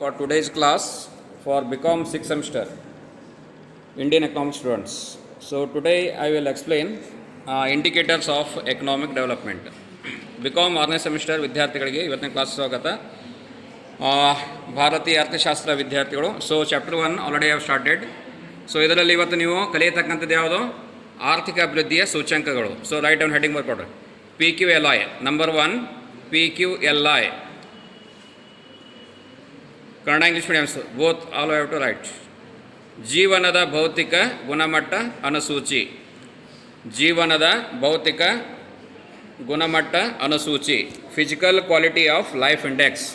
For today's class for BCom 6th semester Indian economic students. So today I will explain indicators of economic development. BCom 6ನೇ semester ವಿದ್ಯಾರ್ಥಿಗಳಿಗೆ ಇವತ್ತಿನ class ಸ್ವಾಗತ. ಭಾರತೀಯ ಅರ್ಥಶಾಸ್ತ್ರ ವಿದ್ಯಾರ್ಥಿಗಳು. So chapter 1 already have started. So ಇದರಲ್ಲಿ ಇವತ್ತು ನೀವು ಕಲಿಯತಕ್ಕಂಥದ್ದು ಯಾವುದು? ಆರ್ಥಿಕ ಅಭಿವೃದ್ಧಿಯ ಸೂಚ್ಯಂಕಗಳು. ಸೊ ರೈಟ್ ಡೌನ್ ಹೆಡಿಂಗ್ ಬರ್ಕೊಡ್ರಿ. PQLI number 1 PQLI. Kannada English mediums both all have to write. ಜೀವನದ ಭೌತಿಕ ಗುಣಮಟ್ಟ ಅನುಸೂಚಿ. ಜೀವನದ ಭೌತಿಕ ಗುಣಮಟ್ಟ ಅನುಸೂಚಿ. Physical quality of life index.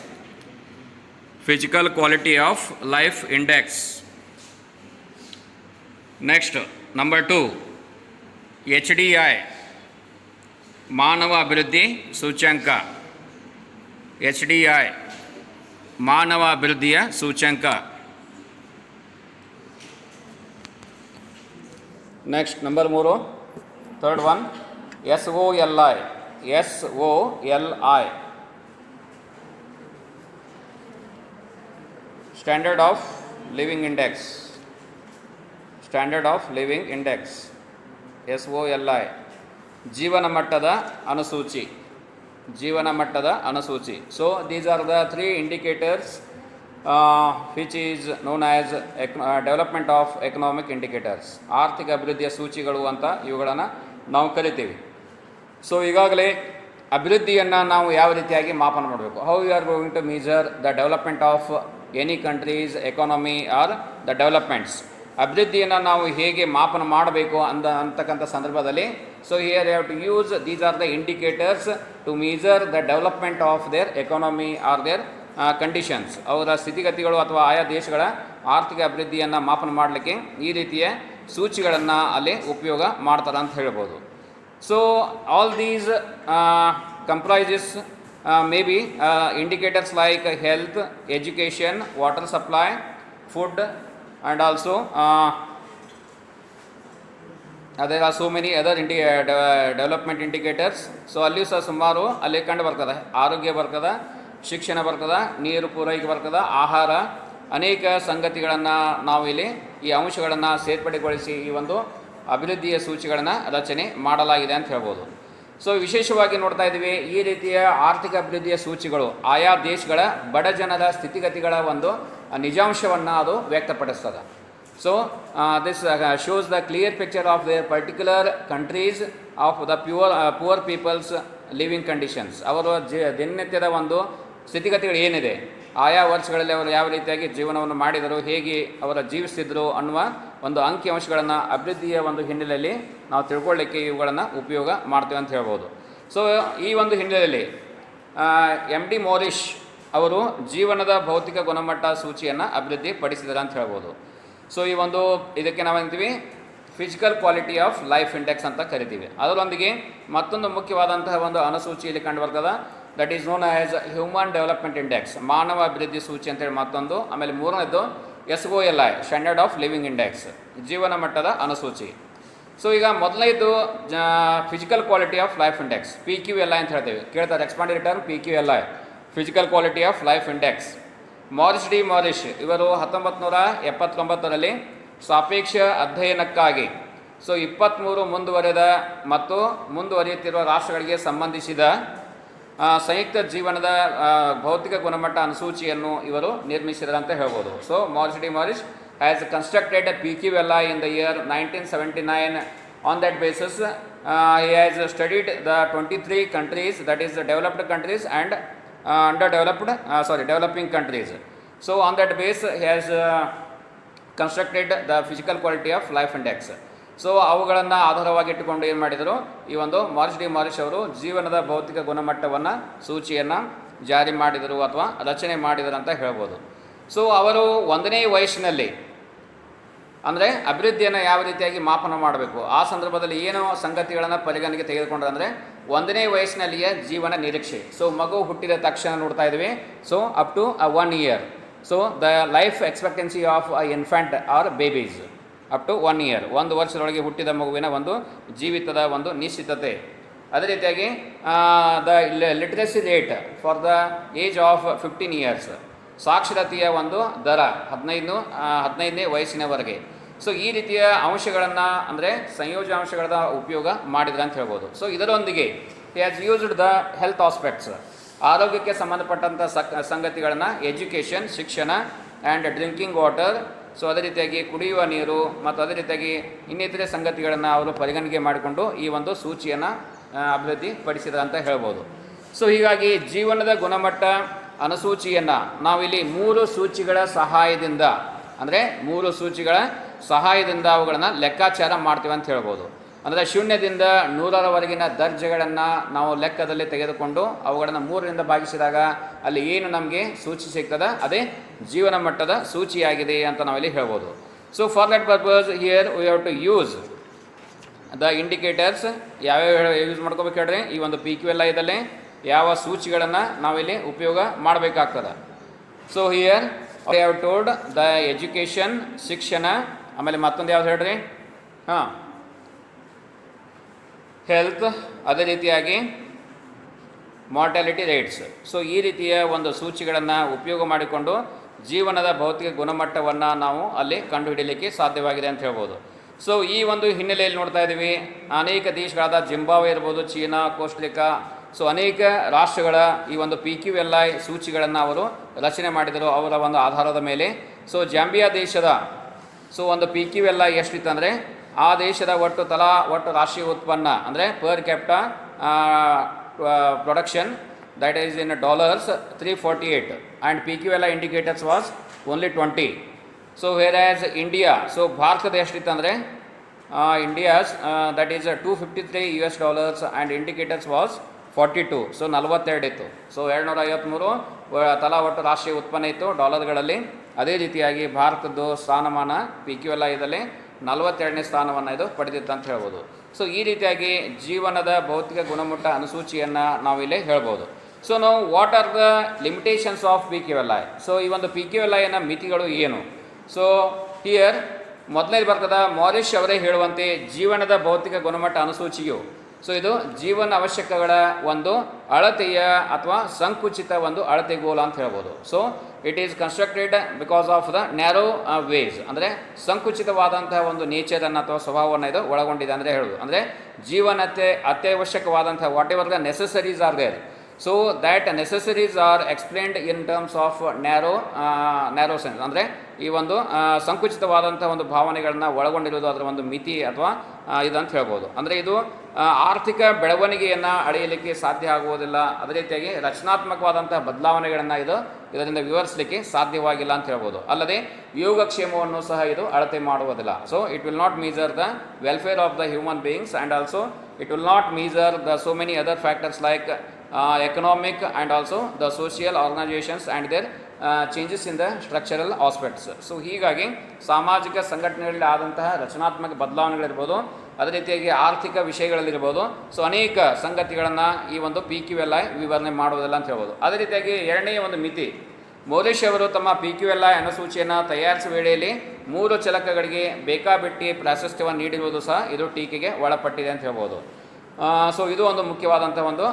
Physical quality of life index. Next number 2 HDI ಮಾನವ ಅಭಿವೃದ್ಧಿ ಸೂಚ್ಯಂಕ. HDI ಮಾನವ ಅಭಿವೃದ್ಧಿಯ ಸೂಚ್ಯಂಕ. Next number 3 third one SOLI. SOLI standard of living index. Standard of living index SOLI ಜೀವನ ಮಟ್ಟದ ಅನುಸೂಚಿ. ಜೀವನ ಮಟ್ಟದ ಅನುಸೂಚಿ. So these are the 3 indicators which is known as development of economic indicators. ಆರ್ಥಿಕ ಅಭಿವೃದ್ಧಿಯ ಸೂಚಿಗಳು ಅಂತ ಇವುಗಳನ್ನು ನಾವು ಕರಿತೀವಿ. ಸೊ ಈಗಾಗಲೇ ಅಭಿವೃದ್ಧಿಯನ್ನು ನಾವು ಯಾವ ರೀತಿಯಾಗಿ ಮಾಪನ ಮಾಡಬೇಕು, how you are going to measure the development of any country's economy or the developments. ಅಭಿವೃದ್ಧಿಯನ್ನು ನಾವು ಹೇಗೆ ಮಾಪನ ಮಾಡಬೇಕು ಅಂತಕ್ಕಂಥ ಸಂದರ್ಭದಲ್ಲಿ so here you have to use these are the indicators to measure the development of their economy or their conditions. ಅವರ ಸ್ಥಿತಿಗತಿಗಳು ಅಥವಾ ಆಯಾ ದೇಶಗಳ ಆರ್ಥಿಕ ಅಭಿವೃದ್ಧಿಯನ್ನು ಮಾಪನ ಮಾಡಲಿಕ್ಕೆ ಈ ರೀತಿಯ ಸೂಚಿಗಳನ್ನು ಅಲ್ಲಿ ಉಪಯೋಗ ಮಾಡ್ತಾರೆ ಅಂತ ಹೇಳ್ಬೋದು. So all these comprises may be indicators like health, education, water supply, food and also there are so many other development indicators. So ಅಲ್ಲಿಯೂ ಸಹ ಸುಮಾರು ಅಲ್ಲಿ ಕಂಡು ಬರ್ತದೆ. ಆರೋಗ್ಯ ಬರ್ತದೆ, ಶಿಕ್ಷಣ ಬರ್ತದೆ, ನೀರು ಪೂರೈಕೆ ಬರ್ತದೆ, ಆಹಾರ, ಅನೇಕ ಸಂಗತಿಗಳನ್ನು ನಾವು ಇಲ್ಲಿ ಈ ಅಂಶಗಳನ್ನು ಸೇರ್ಪಡೆಗೊಳಿಸಿ ಈ ಒಂದು ಅಭಿವೃದ್ಧಿಯ ಸೂಚಿಗಳನ್ನು ರಚನೆ ಮಾಡಲಾಗಿದೆ ಅಂತ ಹೇಳ್ಬೋದು. ಸೊ ವಿಶೇಷವಾಗಿ ನೋಡ್ತಾ ಇದ್ದೀವಿ ಈ ರೀತಿಯ ಆರ್ಥಿಕ ಅಭಿವೃದ್ಧಿಯ ಸೂಚಿಗಳು ಆಯಾ ದೇಶಗಳ ಬಡ ಜನರ ಸ್ಥಿತಿಗತಿಗಳ ಒಂದು ನಿಜಾಂಶವನ್ನು ಅದು ವ್ಯಕ್ತಪಡಿಸ್ತದೆ. So this shows the clear picture of the particular countries of the poor people's living conditions. ಅವರು ದಿನನಿತ್ಯದ ಒಂದು ಸ್ಥಿತಿಗತಿಗಳು ಏನಿದೆ, ಆಯಾ ವರ್ಷಗಳಲ್ಲಿ ಅವರು ಯಾವ ರೀತಿಯಾಗಿ ಜೀವನವನ್ನು ಮಾಡಿದರು, ಹೇಗೆ ಅವರ ಜೀವಿಸ್ತಿದ್ರು ಅನ್ನುವ ಒಂದು ಅಂಕಿಅಂಶಗಳನ್ನು ಅಭಿವೃದ್ಧಿಯ ಒಂದು ಹಿನ್ನೆಲೆಯಲ್ಲಿ ನಾವು ತಿಳ್ಕೊಳ್ಳಿಕ್ಕೆ ಇವುಗಳನ್ನು ಉಪಯೋಗ ಮಾಡ್ತೇವೆ ಅಂತ ಹೇಳ್ಬೋದು. ಸೊ ಈ ಒಂದು ಹಿನ್ನೆಲೆಯಲ್ಲಿ MD ಮೋರಿಷ್ ಅವರು ಜೀವನದ ಭೌತಿಕ ಗುಣಮಟ್ಟ ಸೂಚಿಯನ್ನು ಅಭಿವೃದ್ಧಿ ಪಡಿಸಿದ್ದಾರೆ ಅಂತ ಹೇಳ್ಬೋದು. ಸೊ ಈ ಒಂದು ಇದಕ್ಕೆ ನಾವು ಅಂತೀವಿ physical quality of life index ಅಂತ ಕರಿತೀವಿ. ಅದರೊಂದಿಗೆ ಮತ್ತೊಂದು ಮುಖ್ಯವಾದಂತಹ ಒಂದು ಅನುಸೂಚಿಯಲ್ಲಿ ಕಂಡು ಬರ್ತದೆ, that is known as human development index, ಮಾನವ ಅಭಿವೃದ್ಧಿ ಸೂಚಿ ಅಂತೇಳಿ ಮತ್ತೊಂದು. ಆಮೇಲೆ ಮೂರನೇದು SOLI standard of living index ಜೀವನ ಮಟ್ಟದ ಅನುಸೂಚಿ. ಸೊ ಈಗ ಮೊದಲನೇದು physical quality of life index PQLI ಅಂತ ಹೇಳ್ತೇವೆ. ಕೇಳ್ತಾರೆ expanded term PQLI physical quality of life index. Morris ಇವರು 1979ರಲ್ಲಿ ಸಾಪೇಕ್ಷ ಅಧ್ಯಯನಕ್ಕಾಗಿ ಸೊ 23 ಮುಂದುವರೆದ ಮತ್ತು ಮುಂದುವರಿಯುತ್ತಿರುವ ರಾಷ್ಟ್ರಗಳಿಗೆ ಸಂಬಂಧಿಸಿದ ಸಂಯುಕ್ತ ಜೀವನದ ಭೌತಿಕ ಗುಣಮಟ್ಟ ಅನುಸೂಚಿಯನ್ನು ಇವರು ನಿರ್ಮಿಸಿದರು ಅಂತ ಹೇಳ್ಬೋದು. So Morris has constructed PQLI in the year 1979. On that basis he has studied the 23 countries, that is the developed countries and developing countries. So on that base he has constructed the physical quality of life index. So ಅವುಗಳನ್ನು ಆಧಾರವಾಗಿಟ್ಟುಕೊಂಡು ಏನು ಮಾಡಿದರು, ಈ ಒಂದು ಮಾರಿಷ್ ಅವರು ಜೀವನದ ಭೌತಿಕ ಗುಣಮಟ್ಟವನ್ನು ಸೂಚಿಯನ್ನು ಜಾರಿ ಮಾಡಿದರು ಅಥವಾ ರಚನೆ ಮಾಡಿದರು ಅಂತ ಹೇಳ್ಬೋದು. ಸೊ ಅವರು 1ನೇ ವಯಸ್ಸಿನಲ್ಲಿ ಅಂದರೆ ಅಭಿವೃದ್ಧಿಯನ್ನು ಯಾವ ರೀತಿಯಾಗಿ ಮಾಪನ ಮಾಡಬೇಕು ಆ ಸಂದರ್ಭದಲ್ಲಿ ಏನು ಸಂಗತಿಗಳನ್ನು ಪರಿಗಣನೆಗೆ ತೆಗೆದುಕೊಂಡ್ರೆ ಅಂದರೆ 1ನೇ ವಯಸ್ಸಿನಲ್ಲಿಯೇ ಜೀವನ ನಿರೀಕ್ಷೆ. ಸೊ ಮಗು ಹುಟ್ಟಿದ ತಕ್ಷಣ ನೋಡ್ತಾ ಇದ್ವಿ, so up to 1 year. So the life expectancy of infant or babies up to 1 year, 1 ವರ್ಷದೊಳಗೆ ಹುಟ್ಟಿದ ಮಗುವಿನ ಒಂದು ಜೀವಿತದ ಒಂದು ನಿಶ್ಚಿತತೆ. ಅದೇ ರೀತಿಯಾಗಿ the literacy rate for the age of 15 years. ಸಾಕ್ಷರತೆಯ ಒಂದು ದರ 15ನೇ ವಯಸ್ಸಿನವರೆಗೆ. ಸೊ ಈ ರೀತಿಯ ಅಂಶಗಳನ್ನು ಅಂದರೆ ಸಂಯೋಜಕ ಅಂಶಗಳ ಉಪಯೋಗ ಮಾಡಿದ್ರೆ ಅಂತ ಹೇಳ್ಬೋದು. ಸೊ ಇದರೊಂದಿಗೆ he has used the health aspects, ಆರೋಗ್ಯಕ್ಕೆ ಸಂಬಂಧಪಟ್ಟಂಥ ಸಂಗತಿಗಳನ್ನು, ಎಜುಕೇಷನ್ ಶಿಕ್ಷಣ ಆ್ಯಂಡ್ ಡ್ರಿಂಕಿಂಗ್ ವಾಟರ್, ಸೊ ಅದೇ ರೀತಿಯಾಗಿ ಕುಡಿಯುವ ನೀರು ಮತ್ತು ಅದೇ ರೀತಿಯಾಗಿ ಇನ್ನಿತರೆ ಸಂಗತಿಗಳನ್ನು ಅವರು ಪರಿಗಣನೆ ಮಾಡಿಕೊಂಡು ಈ ಒಂದು ಸೂಚಿಯನ್ನು ಅಭಿವೃದ್ಧಿಪಡಿಸಿದ ಅಂತ ಹೇಳ್ಬೋದು. ಸೊ ಹೀಗಾಗಿ ಜೀವನದ ಗುಣಮಟ್ಟ ಅನುಸೂಚಿಯನ್ನು ನಾವಿಲ್ಲಿ 3 ಸೂಚಿಗಳ ಸಹಾಯದಿಂದ ಅಂದರೆ 3 ಸೂಚಿಗಳ ಸಹಾಯದಿಂದ ಅವುಗಳನ್ನು ಲೆಕ್ಕಾಚಾರ ಮಾಡ್ತೀವಿ ಅಂತ ಹೇಳ್ಬೋದು. ಅಂದರೆ 0ರಿಂದ 100ರವರೆಗಿನ ದರ್ಜೆಗಳನ್ನು ನಾವು ಲೆಕ್ಕದಲ್ಲಿ ತೆಗೆದುಕೊಂಡು ಅವುಗಳನ್ನು 3ರಿಂದ ಭಾಗಿಸಿದಾಗ ಅಲ್ಲಿ ಏನು ನಮಗೆ ಸೂಚಿ ಸಿಗ್ತದೆ ಅದೇ ಜೀವನ ಮಟ್ಟದ ಸೂಚಿಯಾಗಿದೆ ಅಂತ ನಾವಿಲ್ಲಿ ಹೇಳ್ಬೋದು. So for that purpose here we have to use the indicators. ಯಾವ್ಯಾವ ಯೂಸ್ ಮಾಡ್ಕೋಬೇಕು ಹೇಳ್ರಿ, ಈ ಒಂದು PQLI ಇದಲ್ಲೇ ಯಾವ ಸೂಚಿಗಳನ್ನು ನಾವಿಲ್ಲಿ ಉಪಯೋಗ ಮಾಡಬೇಕಾಗ್ತದೆ. So here I have told the education ಶಿಕ್ಷಣ, ಆಮೇಲೆ ಮತ್ತೊಂದು ಯಾವ್ದು ಹೇಳ್ರಿ, ಹೆಲ್ತ್, ಅದೇ ರೀತಿಯಾಗಿ ಮಾರ್ಟಾಲಿಟಿ ರೇಟ್ಸ್. ಸೊ ಈ ರೀತಿಯ ಒಂದು ಸೂಚಿಗಳನ್ನು ಉಪಯೋಗ ಮಾಡಿಕೊಂಡು ಜೀವನದ ಭೌತಿಕ ಗುಣಮಟ್ಟವನ್ನು ನಾವು ಅಲ್ಲಿ ಕಂಡುಹಿಡಿಯಲಿಕ್ಕೆ ಸಾಧ್ಯವಾಗಿದೆ ಅಂತ ಹೇಳ್ಬೋದು. ಸೊ ಈ ಒಂದು ಹಿನ್ನೆಲೆಯಲ್ಲಿ ನೋಡ್ತಾ ಇದ್ದೀವಿ, ಅನೇಕ ದೇಶಗಳಾದ ಜಿಂಬಾಬ್ವೆ ಇರ್ಬೋದು, ಚೀನಾ, ಕೋಸ್ಟರಿಕಾ, ಸೊ ಅನೇಕ ರಾಷ್ಟ್ರಗಳ ಈ ಒಂದು PQLI ಸೂಚಿಗಳನ್ನು ಅವರು ರಚನೆ ಮಾಡಿದರು ಅವರ ಒಂದು ಆಧಾರದ ಮೇಲೆ. ಸೊ ಜಾಂಬಿಯಾ ದೇಶದ ಒಂದು PQLI ಎಷ್ಟಿತ್ತು ಅಂದರೆ ಆ ದೇಶದ ಒಟ್ಟು ರಾಷ್ಟ್ರೀಯ ಉತ್ಪನ್ನ ಅಂದರೆ per capita production that is in dollars 348 and PQLI indicators was only 20. So whereas India, so ಭಾರತದ ಎಷ್ಟಿತ್ತು ಅಂದರೆ India's that is $253 and indicators was 42. So 42 ಇತ್ತು. ಸೊ 253 ಒಟ್ಟು ರಾಷ್ಟ್ರೀಯ ಉತ್ಪನ್ನ ಇತ್ತು ಡಾಲರ್ಗಳಲ್ಲಿ. ಅದೇ ರೀತಿಯಾಗಿ ಭಾರತದ್ದು ಸ್ಥಾನಮಾನ PQLI ಇದರಲ್ಲಿ 42ನೇ ಸ್ಥಾನವನ್ನು ಇದು ಪಡೆದಿತ್ತು ಅಂತ ಹೇಳ್ಬೋದು. ಸೊ ಈ ರೀತಿಯಾಗಿ ಜೀವನದ ಭೌತಿಕ ಗುಣಮಟ್ಟ ಅನುಸೂಚಿಯನ್ನು ನಾವಿಲ್ಲಿ ಹೇಳ್ಬೋದು. ಸೊ ನಾವು what are the limitations of PQLI. So ಈ ಒಂದು PQLIನ ಮಿತಿಗಳು ಏನು? ಸೊ ಹಿಯರ್ ಮೊದಲನೇದು ಬರ್ತದ, ಮಾರಿಷ್ ಅವರೇ ಹೇಳುವಂತೆ ಜೀವನದ ಭೌತಿಕ ಗುಣಮಟ್ಟ ಅನುಸೂಚಿಯು ಸೊ ಇದು ಜೀವನ ಅವಶ್ಯಕಗಳ ಒಂದು ಅಳತೆಯ ಅಥವಾ ಸಂಕುಚಿತ ಒಂದು ಅಳತೆಗೋಲ ಅಂತ ಹೇಳ್ಬೋದು. So it is constructed because of the narrow ways, ಅಂದರೆ ಸಂಕುಚಿತವಾದಂತಹ ಒಂದು ನೇಚರನ್ನು ಅಥವಾ ಸ್ವಭಾವವನ್ನು ಇದು ಒಳಗೊಂಡಿದೆ ಅಂದರೆ ಹೇಳೋದು. ಅಂದರೆ ಜೀವನಕ್ಕೆ ಅತ್ಯವಶ್ಯಕವಾದಂತಹ whatever the necessaries are there, so that necessaries are explained in terms of narrow sense, ಅಂದರೆ ಈ ಒಂದು ಸಂಕುಚಿತವಾದಂಥ ಒಂದು ಭಾವನೆಗಳನ್ನ ಒಳಗೊಂಡಿರೋದು ಅದರ ಒಂದು ಮಿತಿ ಅಥವಾ ಇದಂತ ಹೇಳ್ಬೋದು. ಅಂದರೆ ಇದು ಆರ್ಥಿಕ ಬೆಳವಣಿಗೆಯನ್ನು ಅಳೆಯಲಿಕ್ಕೆ ಸಾಧ್ಯ ಆಗುವುದಿಲ್ಲ, ಅದೇ ರೀತಿಯಾಗಿ ರಚನಾತ್ಮಕವಾದಂಥ ಬದಲಾವಣೆಗಳನ್ನು ಇದರಿಂದ ವಿವರಿಸಲಿಕ್ಕೆ ಸಾಧ್ಯವಾಗಿಲ್ಲ ಅಂತ ಹೇಳ್ಬೋದು. ಅಲ್ಲದೆ ಯೋಗಕ್ಷೇಮವನ್ನು ಸಹ ಇದು ಅಳತೆ ಮಾಡುವುದಿಲ್ಲ. So it will not measure the welfare of the human beings and also it will not measure the so many other factors like economic and also the social organizations and their changes in the structural aspects. So ಹೀಗಾಗಿ ಸಾಮಾಜಿಕ ಸಂಘಟನೆಗಳಲ್ಲಿ ಆದಂತಹ ರಚನಾತ್ಮಕ ಬದಲಾವಣೆಗಳಿರ್ಬೋದು, ಅದೇ ರೀತಿಯಾಗಿ ಆರ್ಥಿಕ ವಿಷಯಗಳಲ್ಲಿರ್ಬೋದು, so ಅನೇಕ ಸಂಗತಿಗಳನ್ನು ಈ ಒಂದು PQLI ವಿವರಣೆ ಮಾಡುವುದಿಲ್ಲ ಅಂತ ಹೇಳ್ಬೋದು. ಅದೇ ರೀತಿಯಾಗಿ ಎರಡನೆಯ ಒಂದು ಮಿತಿ, ಮೋರಿಷ್ ಅವರು ತಮ್ಮ PQLI ಅನುಸೂಚಿಯನ್ನು ತಯಾರಿಸುವ ವೇಳೆಯಲ್ಲಿ 3 ಚಲಕಗಳಿಗೆ ಬೇಕಾಬಿಟ್ಟಿ ಪ್ರಾಶಸ್ತ್ಯವನ್ನು ನೀಡಿರುವುದು ಸಹ ಇದು ಟೀಕೆಗೆ ಒಳಪಟ್ಟಿದೆ ಅಂತ ಹೇಳ್ಬೋದು. ಸೊ ಇದು ಒಂದು ಮುಖ್ಯವಾದಂಥ ಒಂದು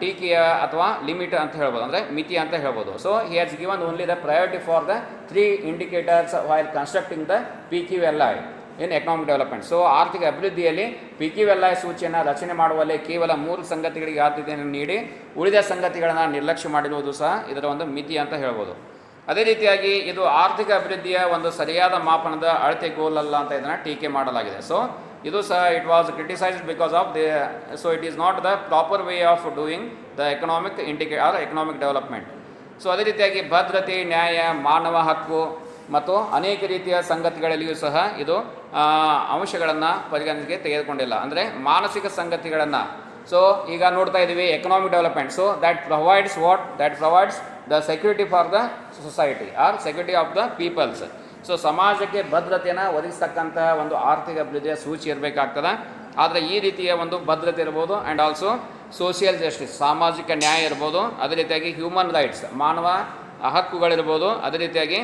ಟೀಕೆಯ ಅಥವಾ ಲಿಮಿಟ್ ಅಂತ ಹೇಳ್ಬೋದು, ಅಂದರೆ ಮಿತಿ ಅಂತ ಹೇಳ್ಬೋದು. So he has given only the priority for the 3 indicators while constructing the PQLI in economic development. So ಆರ್ಥಿಕ ಅಭಿವೃದ್ಧಿಯಲ್ಲಿ PQLI ಸೂಚಿಯನ್ನು ರಚನೆ ಮಾಡುವಲ್ಲಿ ಕೇವಲ 3 ಸಂಗತಿಗಳಿಗೆ ಆದ್ಯತೆಯನ್ನು ನೀಡಿ ಉಳಿದ ಸಂಗತಿಗಳನ್ನು ನಿರ್ಲಕ್ಷ್ಯ ಮಾಡಿರುವುದು ಸಹ ಇದರ ಒಂದು ಮಿತಿ ಅಂತ ಹೇಳ್ಬೋದು. ಅದೇ ರೀತಿಯಾಗಿ ಇದು ಆರ್ಥಿಕ ಅಭಿವೃದ್ಧಿಯ ಒಂದು ಸರಿಯಾದ ಮಾಪನದ ಅಳತೆಗೋಲಲ್ಲ ಅಂತ ಇದನ್ನು ಟೀಕೆ ಮಾಡಲಾಗಿದೆ. ಸೊ ಇದು ಸಹ it was criticised because of so it is not the proper way of doing the economic economic development. So ಅದೇ ರೀತಿಯಾಗಿ ಭದ್ರತೆ, ನ್ಯಾಯ, ಮಾನವ ಹಕ್ಕು ಮತ್ತು ಅನೇಕ ರೀತಿಯ ಸಂಗತಿಗಳಲ್ಲಿಯೂ ಸಹ ಇದು ಅಂಶಗಳನ್ನು ಪರಿಗಣನೆಗೆ ತೆಗೆದುಕೊಂಡಿಲ್ಲ, ಅಂದರೆ ಮಾನಸಿಕ ಸಂಗತಿಗಳನ್ನು. ಸೊ ಈಗ ನೋಡ್ತಾ ಇದ್ದೀವಿ economic development, so that provides the security for the society or security of the peoples. So ಸಮಾಜಕ್ಕೆ ಭದ್ರತೆಯನ್ನು ಒದಗಿಸ್ತಕ್ಕಂಥ ಒಂದು ಆರ್ಥಿಕ ಅಭಿವೃದ್ಧಿಯ ಸೂಚಿ ಇರಬೇಕಾಗ್ತದೆ. ಆದರೆ ಈ ರೀತಿಯ ಒಂದು ಭದ್ರತೆ ಇರ್ಬೋದು ಆ್ಯಂಡ್ ಆಲ್ಸೋ ಸೋಷಿಯಲ್ ಜಸ್ಟಿಸ್, ಸಾಮಾಜಿಕ ನ್ಯಾಯ ಇರ್ಬೋದು, ಅದೇ ರೀತಿಯಾಗಿ ಹ್ಯೂಮನ್ ರೈಟ್ಸ್, ಮಾನವ ಹಕ್ಕುಗಳಿರ್ಬೋದು, ಅದೇ ರೀತಿಯಾಗಿ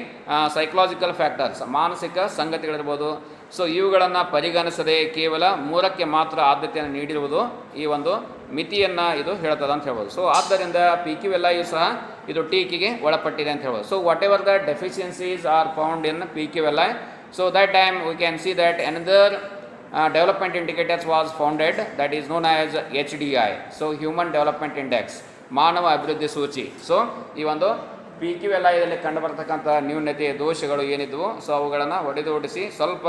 ಸೈಕಲಾಜಿಕಲ್ ಫ್ಯಾಕ್ಟರ್ಸ್, ಮಾನಸಿಕ ಸಂಗತಿಗಳಿರ್ಬೋದು. ಸೊ ಇವುಗಳನ್ನು ಪರಿಗಣಿಸದೆ ಕೇವಲ 3ಕ್ಕೆ ಮಾತ್ರ ಆದ್ಯತೆಯನ್ನು ನೀಡಿರುವುದು ಈ ಒಂದು ಮಿತಿಯನ್ನು ಇದು ಹೇಳ್ತದೆ ಅಂತ ಹೇಳ್ಬೋದು. ಸೊ ಆದ್ದರಿಂದ ಪಿ ಕ್ಯೂ ಎಲ್ ಐಯು ಸಹ ಇದು ಟೀಕೆಗೆ ಒಳಪಟ್ಟಿದೆ ಅಂತ ಹೇಳ್ಬೋದು. So whatever the deficiencies are found in P Q L I, so that time we can see that another development indicators was founded, that is known as HDI, so Human Development Index, ಮಾನವ ಅಭಿವೃದ್ಧಿ ಸೂಚಿ. So ಈ ಒಂದು P Q L ಐದಲ್ಲಿ ಕಂಡುಬರ್ತಕ್ಕಂಥ ನ್ಯೂನತೆ ದೋಷಗಳು ಏನಿದ್ವು, so ಅವುಗಳನ್ನು ಹೊಡೆದೋಡಿಸಿ ಸ್ವಲ್ಪ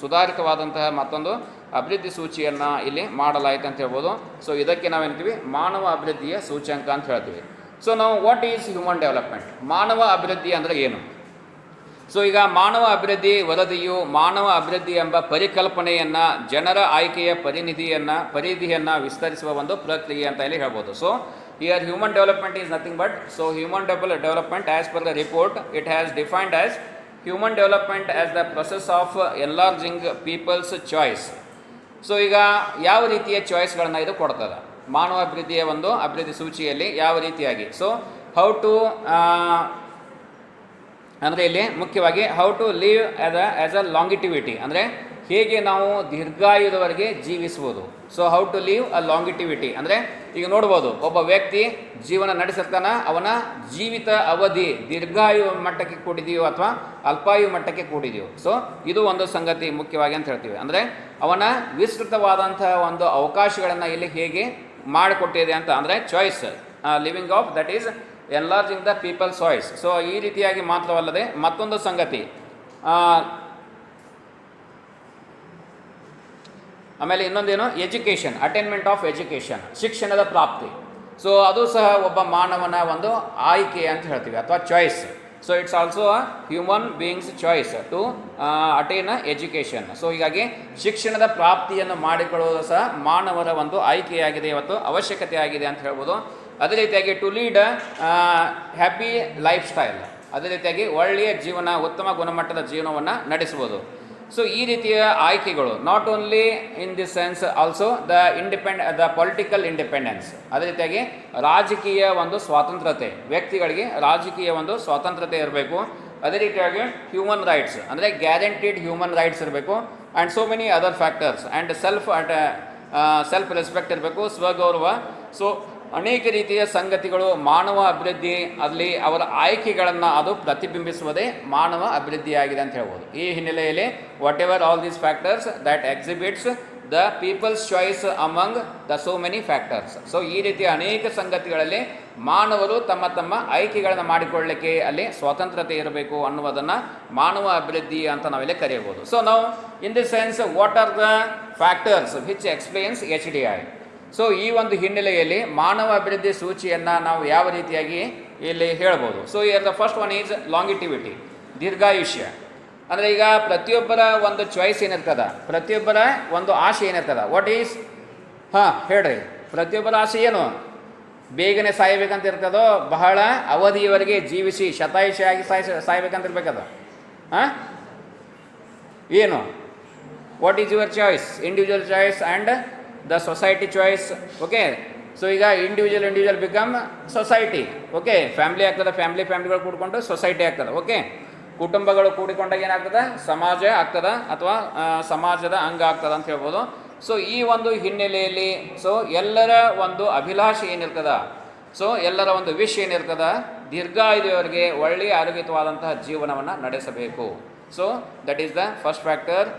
ಸುಧಾರಿತವಾದಂತಹ ಮತ್ತೊಂದು ಅಭಿವೃದ್ಧಿ ಸೂಚಿಯನ್ನು ಇಲ್ಲಿ ಮಾಡಲಾಯಿತು ಅಂತ ಹೇಳ್ಬೋದು. ಸೊ ಇದಕ್ಕೆ ನಾವೇನ್ತೀವಿ ಮಾನವ ಅಭಿವೃದ್ಧಿಯ ಸೂಚ್ಯಂಕ ಅಂತ ಹೇಳ್ತೀವಿ. ಸೊ ನಾವು ವಾಟ್ ಈಸ್ ಹ್ಯೂಮನ್ ಡೆವಲಪ್ಮೆಂಟ್, ಮಾನವ ಅಭಿವೃದ್ಧಿ ಅಂದರೆ ಏನು? ಸೊ ಈಗ ಮಾನವ ಅಭಿವೃದ್ಧಿ ವರದಿಯು ಮಾನವ ಅಭಿವೃದ್ಧಿ ಎಂಬ ಪರಿಕಲ್ಪನೆಯನ್ನು, ಜನರ ಆಯ್ಕೆಯ ಪರಿಧಿಯನ್ನು ವಿಸ್ತರಿಸುವ ಒಂದು ಪ್ರಕ್ರಿಯೆ ಅಂತ ಇಲ್ಲಿ ಹೇಳ್ಬೋದು. So here human development is nothing but, so human development as per the report it has defined as human development as the process of enlarging people's choice. ಸೊ ಈಗ ಯಾವ ರೀತಿಯ ಚಾಯ್ಸ್ಗಳನ್ನು ಇದು ಕೊಡ್ತದೆ ಮಾನವ ಅಭಿವೃದ್ಧಿಯ ಒಂದು ಅಭಿವೃದ್ಧಿ ಸೂಚಿಯಲ್ಲಿ ಯಾವ ರೀತಿಯಾಗಿ. ಸೊ ಹೌ ಟು ಅಂದರೆ ಇಲ್ಲಿ ಮುಖ್ಯವಾಗಿ how to live as a longevity, ಅಂದರೆ ಹೇಗೆ ನಾವು ದೀರ್ಘಾಯುದವರೆಗೆ ಜೀವಿಸ್ಬೋದು. So how to live a longevity ಅಂದರೆ ಈಗ ನೋಡ್ಬೋದು, ಒಬ್ಬ ವ್ಯಕ್ತಿ ಜೀವನ ನಡೆಸಿರ್ತಾನೆ, ಅವನ ಜೀವಿತ ಅವಧಿ ದೀರ್ಘಾಯು ಮಟ್ಟಕ್ಕೆ ಕೂಡಿದೆಯೋ ಅಥವಾ ಅಲ್ಪಾಯು ಮಟ್ಟಕ್ಕೆ ಕೂಡಿದೆಯೋ. ಸೊ ಇದು ಒಂದು ಸಂಗತಿ ಮುಖ್ಯವಾಗಿ ಅಂತ ಹೇಳ್ತೀವಿ. ಅಂದರೆ ಅವನ ವಿಸ್ತೃತವಾದಂತಹ ಒಂದು ಅವಕಾಶಗಳನ್ನು ಇಲ್ಲಿ ಹೇಗೆ ಮಾಡಿಕೊಟ್ಟಿದೆ ಅಂತ, ಅಂದರೆ choice living of that is enlarging the people choice. So ಈ ರೀತಿಯಾಗಿ ಮಾತ್ರವಲ್ಲದೆ ಮತ್ತೊಂದು ಸಂಗತಿ, ಆಮೇಲೆ ಇನ್ನೊಂದೇನು, ಎಜುಕೇಷನ್, ಅಟೈನ್ಮೆಂಟ್ ಆಫ್ ಎಜುಕೇಷನ್, ಶಿಕ್ಷಣದ ಪ್ರಾಪ್ತಿ. ಸೊ ಅದು ಸಹ ಒಬ್ಬ ಮಾನವನ ಒಂದು ಆಯ್ಕೆ ಅಂತ ಹೇಳ್ತೀವಿ ಅಥವಾ choice. So it's also a human beings choice to attain education. So ಹೀಗಾಗಿ ಶಿಕ್ಷಣದ ಪ್ರಾಪ್ತಿಯನ್ನು ಮಾಡಿಕೊಳ್ಳುವುದು ಸಹ ಮಾನವರ ಒಂದು ಆಯ್ಕೆಯಾಗಿದೆ, ಇವತ್ತು ಅವಶ್ಯಕತೆ ಆಗಿದೆ ಅಂತ ಹೇಳ್ಬೋದು. ಅದೇ ರೀತಿಯಾಗಿ to lead happy lifestyle, ಅದೇ ರೀತಿಯಾಗಿ ಒಳ್ಳೆಯ ಜೀವನ, ಉತ್ತಮ ಗುಣಮಟ್ಟದ ಜೀವನವನ್ನು ನಡೆಸ್ಬೋದು. ಸೊ ಈ ರೀತಿಯ ಆಯ್ಕೆಗಳು not only in this sense also the political independence, ಅದೇ ರೀತಿಯಾಗಿ ರಾಜಕೀಯ ಒಂದು ಸ್ವಾತಂತ್ರ್ಯತೆ, ವ್ಯಕ್ತಿಗಳಿಗೆ ರಾಜಕೀಯ ಒಂದು ಸ್ವಾತಂತ್ರ್ಯತೆ ಇರಬೇಕು. ಅದೇ ರೀತಿಯಾಗಿ ಹ್ಯೂಮನ್ ರೈಟ್ಸ್ ಅಂದರೆ ಗ್ಯಾರಂಟಿಡ್ ಹ್ಯೂಮನ್ ರೈಟ್ಸ್ ಇರಬೇಕು. And so many other factors. And self respect ಇರಬೇಕು, ಸ್ವಗೌರವ. ಸೊ ಅನೇಕ ರೀತಿಯ ಸಂಗತಿಗಳು ಮಾನವ ಅಭಿವೃದ್ಧಿ ಅಲ್ಲಿ ಅವರ ಆಯ್ಕೆಗಳನ್ನು ಅದು ಪ್ರತಿಬಿಂಬಿಸುವುದೇ ಮಾನವ ಅಭಿವೃದ್ಧಿಯಾಗಿದೆ ಅಂತ ಹೇಳ್ಬೋದು. ಈ ಹಿನ್ನೆಲೆಯಲ್ಲಿ whatever all these factors that exhibits the people's choice among the so many factors. So ಈ ರೀತಿಯ ಅನೇಕ ಸಂಗತಿಗಳಲ್ಲಿ ಮಾನವರು ತಮ್ಮ ತಮ್ಮ ಆಯ್ಕೆಗಳನ್ನು ಮಾಡಿಕೊಳ್ಳಲಿಕ್ಕೆ ಅಲ್ಲಿ ಸ್ವಾತಂತ್ರ್ಯತೆ ಇರಬೇಕು ಅನ್ನುವುದನ್ನು ಮಾನವ ಅಭಿವೃದ್ಧಿ ಅಂತ ನಾವಿಲ್ಲಿ ಕರೆಯಬಹುದು. ಸೊ ನಾವು in this sense what are the factors which explains HDI. So ಈ ಒಂದು ಹಿನ್ನೆಲೆಯಲ್ಲಿ ಮಾನವ ಅಭಿವೃದ್ಧಿ ಸೂಚಿಯನ್ನು ನಾವು ಯಾವ ರೀತಿಯಾಗಿ ಇಲ್ಲಿ ಹೇಳ್ಬೋದು. So here the first one is longevity, ದೀರ್ಘಾಯುಷ್ಯ. ಅಂದರೆ ಈಗ ಪ್ರತಿಯೊಬ್ಬರ ಒಂದು ಚಾಯ್ಸ್ ಏನಿರ್ತದ, ಪ್ರತಿಯೊಬ್ಬರ ಒಂದು ಆಸೆ ಏನಿರ್ತದ, ವಾಟ್ ಈಸ್ ಹೇಳ್ರಿ, ಪ್ರತಿಯೊಬ್ಬರ ಆಸೆ ಏನು? ಬೇಗನೆ ಸಾಯಬೇಕಂತ ಇರ್ತದೋ, ಬಹಳ ಅವಧಿಯವರೆಗೆ ಜೀವಿಸಿ ಶತಾಯುಷಿಯಾಗಿ ಸಾಯ್ಬೇಕಂತ ಇರ್ಬೇಕದು? ಏನು? What is your choice? Individual choice and the society choice. Okay, so ಈಗ individual become society. Okay, family ಆಗ್ತದೆ, ಫ್ಯಾಮಿಲಿಗಳು ಕೂಡಿಕೊಂಡು ಸೊಸೈಟಿ ಆಗ್ತದೆ. ಓಕೆ, ಕುಟುಂಬಗಳು ಕೂಡಿಕೊಂಡಾಗ ಏನಾಗ್ತದೆ? ಸಮಾಜ ಆಗ್ತದೆ ಅಥವಾ ಸಮಾಜದ ಅಂಗ ಆಗ್ತದೆ ಅಂತ ಹೇಳ್ಬೋದು. ಸೊ ಈ ಒಂದು ಹಿನ್ನೆಲೆಯಲ್ಲಿ ಸೊ ಎಲ್ಲರ ಒಂದು ಅಭಿಲಾಷೆ ಏನಿರ್ತದ, ಸೊ ಎಲ್ಲರ ಒಂದು ವಿಶ್ ಏನಿರ್ತದ, ದೀರ್ಘಾಯುವವರೆಗೆ ಒಳ್ಳೆಯ ಆರೋಗ್ಯಯುತವಾದಂತಹ ಜೀವನವನ್ನು ನಡೆಸಬೇಕು. So that is the first factor.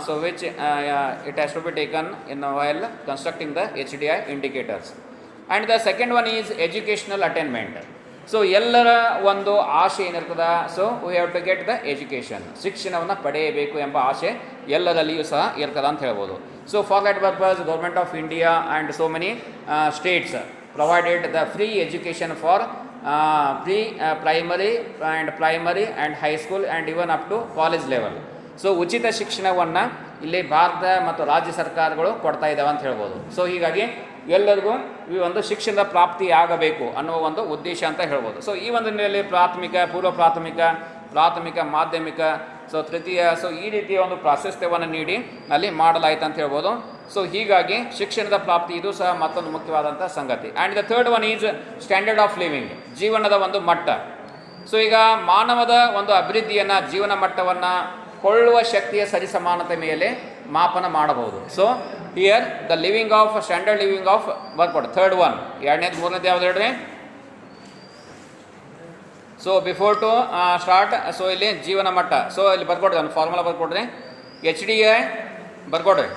So which it has to be taken in while constructing the HDI indicators. And the second one is educational attainment. So ಎಲ್ಲರ ಒಂದು ಆಸೆ ಏನಿರ್ತದ, so we have to get the education, ಶಿಕ್ಷಣವನ್ನು ಪಡೆಯಬೇಕು ಎಂಬ ಆಸೆ ಎಲ್ಲರಲ್ಲಿಯೂ ಸಹ ಇರ್ತದೆ ಅಂತ ಹೇಳ್ಬೋದು. So for that purpose government of India and so many states provided the free education for primary and high school and even up to college level. So ಉಚಿತ ಶಿಕ್ಷಣವನ್ನು ಇಲ್ಲಿ ಭಾರತ ಮತ್ತು ರಾಜ್ಯ ಸರ್ಕಾರಗಳು ಕೊಡ್ತಾ ಇದ್ದಾವೆ ಅಂತ ಹೇಳ್ಬೋದು. ಸೊ ಹೀಗಾಗಿ ಎಲ್ಲರಿಗೂ ಈ ಒಂದು ಶಿಕ್ಷಣದ ಪ್ರಾಪ್ತಿ ಆಗಬೇಕು ಅನ್ನುವ ಒಂದು ಉದ್ದೇಶ ಅಂತ ಹೇಳ್ಬೋದು. ಸೊ ಈ ಒಂದು ನಿಟ್ಟಿನಲ್ಲಿ ಪ್ರಾಥಮಿಕ, ಪೂರ್ವ ಪ್ರಾಥಮಿಕ, ಮಾಧ್ಯಮಿಕ, ಸೊ ತೃತೀಯ, ಸೊ ಈ ರೀತಿಯ ಒಂದು ಪ್ರಾಶಸ್ತ್ಯವನ್ನು ನೀಡಿ ಅಲ್ಲಿ ಮಾಡಲಾಯಿತು ಅಂತ ಹೇಳ್ಬೋದು. ಸೊ ಹೀಗಾಗಿ ಶಿಕ್ಷಣದ ಪ್ರಾಪ್ತಿ ಇದು ಸಹ ಮತ್ತೊಂದು ಮುಖ್ಯವಾದಂಥ ಸಂಗತಿ. And the third one is standard of living, ಜೀವನದ ಒಂದು ಮಟ್ಟ. ಸೊ ಈಗ ಮಾನವದ ಒಂದು ಅಭಿವೃದ್ಧಿಯನ್ನು, ಜೀವನ ಮಟ್ಟವನ್ನು ಕೊಳ್ಳುವ ಶಕ್ತಿಯ ಸರಿಸಮಾನತೆ ಮೇಲೆ ಮಾಪನ ಮಾಡಬಹುದು. So here the living of standard living of ಬರ್ಕೊಡಿ. ಥರ್ಡ್ ಒನ್, ಎರಡನೇದು ಮೂರನೇದು ಯಾವ್ದು ಹೇಳ್ರಿ? So before to start, so ಇಲ್ಲಿ ಜೀವನ ಮಟ್ಟ. ಸೊ ಇಲ್ಲಿ ಬರ್ಕೊಡ್ರಿ, ಒಂದು ಫಾರ್ಮುಲಾ ಬರ್ಕೊಡ್ರಿ. HDI ಬರ್ಕೊಡ್ರಿ.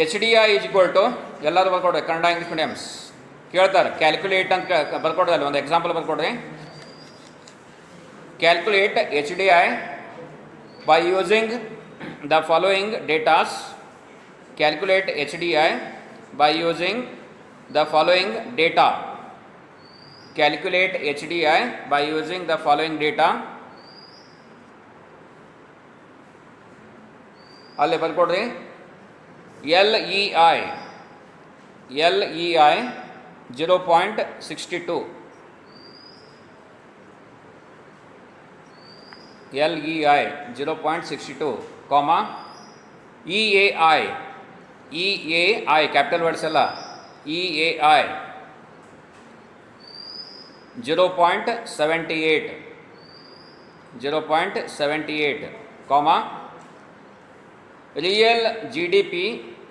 HDI ಈಸ್ ಈಕ್ವಲ್ ಟು, ಎಲ್ಲರೂ ಬರ್ಕೊಡ್ರಿ, ಕನ್ನಡ ಇಂಗ್ಲೀಷ್ ಮೀಡಿಯಮ್ಸ್ ಕೇಳ್ತಾರೆ. ಕ್ಯಾಲ್ಕುಲೇಟ್ ಅಂತ ಬರ್ಕೊಡ್ರಿ, ಅಲ್ಲಿ ಒಂದು ಎಕ್ಸಾಂಪಲ್ ಬರ್ಕೊಡ್ರಿ. Calculate HDI by using the following datas. Calculate HDI by using the following data. Calculate HDI by using the following data. ಅಲ್ಲಿ ಬರ್ಕೊಡ್ರಿ. LEI 0.62, LEI 0.62, comma EAI capital words ಎಲ್ಲ, EAI 0.78, comma real GDP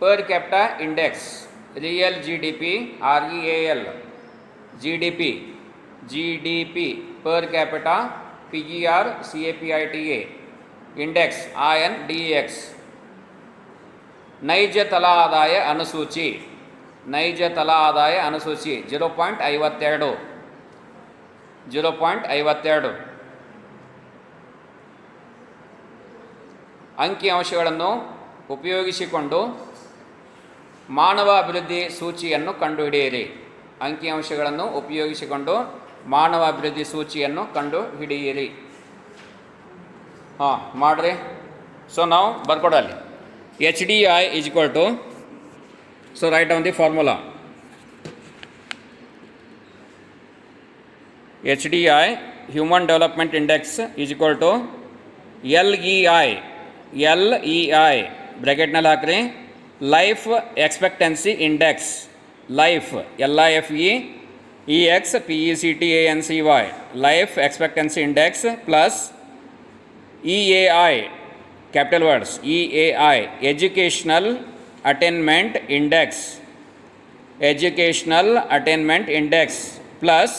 per capita index, real GDP REAL GDP per capita PGR CAPITA index INDEX. ನೈಜ ತಲಾ ಆದಾಯ ಅನುಸೂಚಿ 0.52. ಅಂಕಿಅಂಶಗಳನ್ನು ಉಪಯೋಗಿಸಿಕೊಂಡು ಮಾನವ ಅಭಿವೃದ್ಧಿ ಸೂಚಿಯನ್ನು ಕಂಡುಹಿಡಿಯಿರಿ. ಅಂಕಿಅಂಶಗಳನ್ನು ಉಪಯೋಗಿಸಿಕೊಂಡು ಮಾನವ ಅಭಿವೃದ್ಧಿ ಸೂಚಿಯನ್ನು ಕಂಡುಹಿಡಿಯಿರಿ. ಹಾಂ ಮಾಡಿರಿ. ಸೊ ನಾವು ಬರ್ಕೊಡಲ್ಲಿ HDI is equal to, so write down the formula. HDI Human Development Index is equal to LEI bracket ನಲ್ಲಿ ಹಾಕ್ರಿ. Life expectancy index, life LIFE life expectancy index plus EAI capital words, EAI educational attainment index plus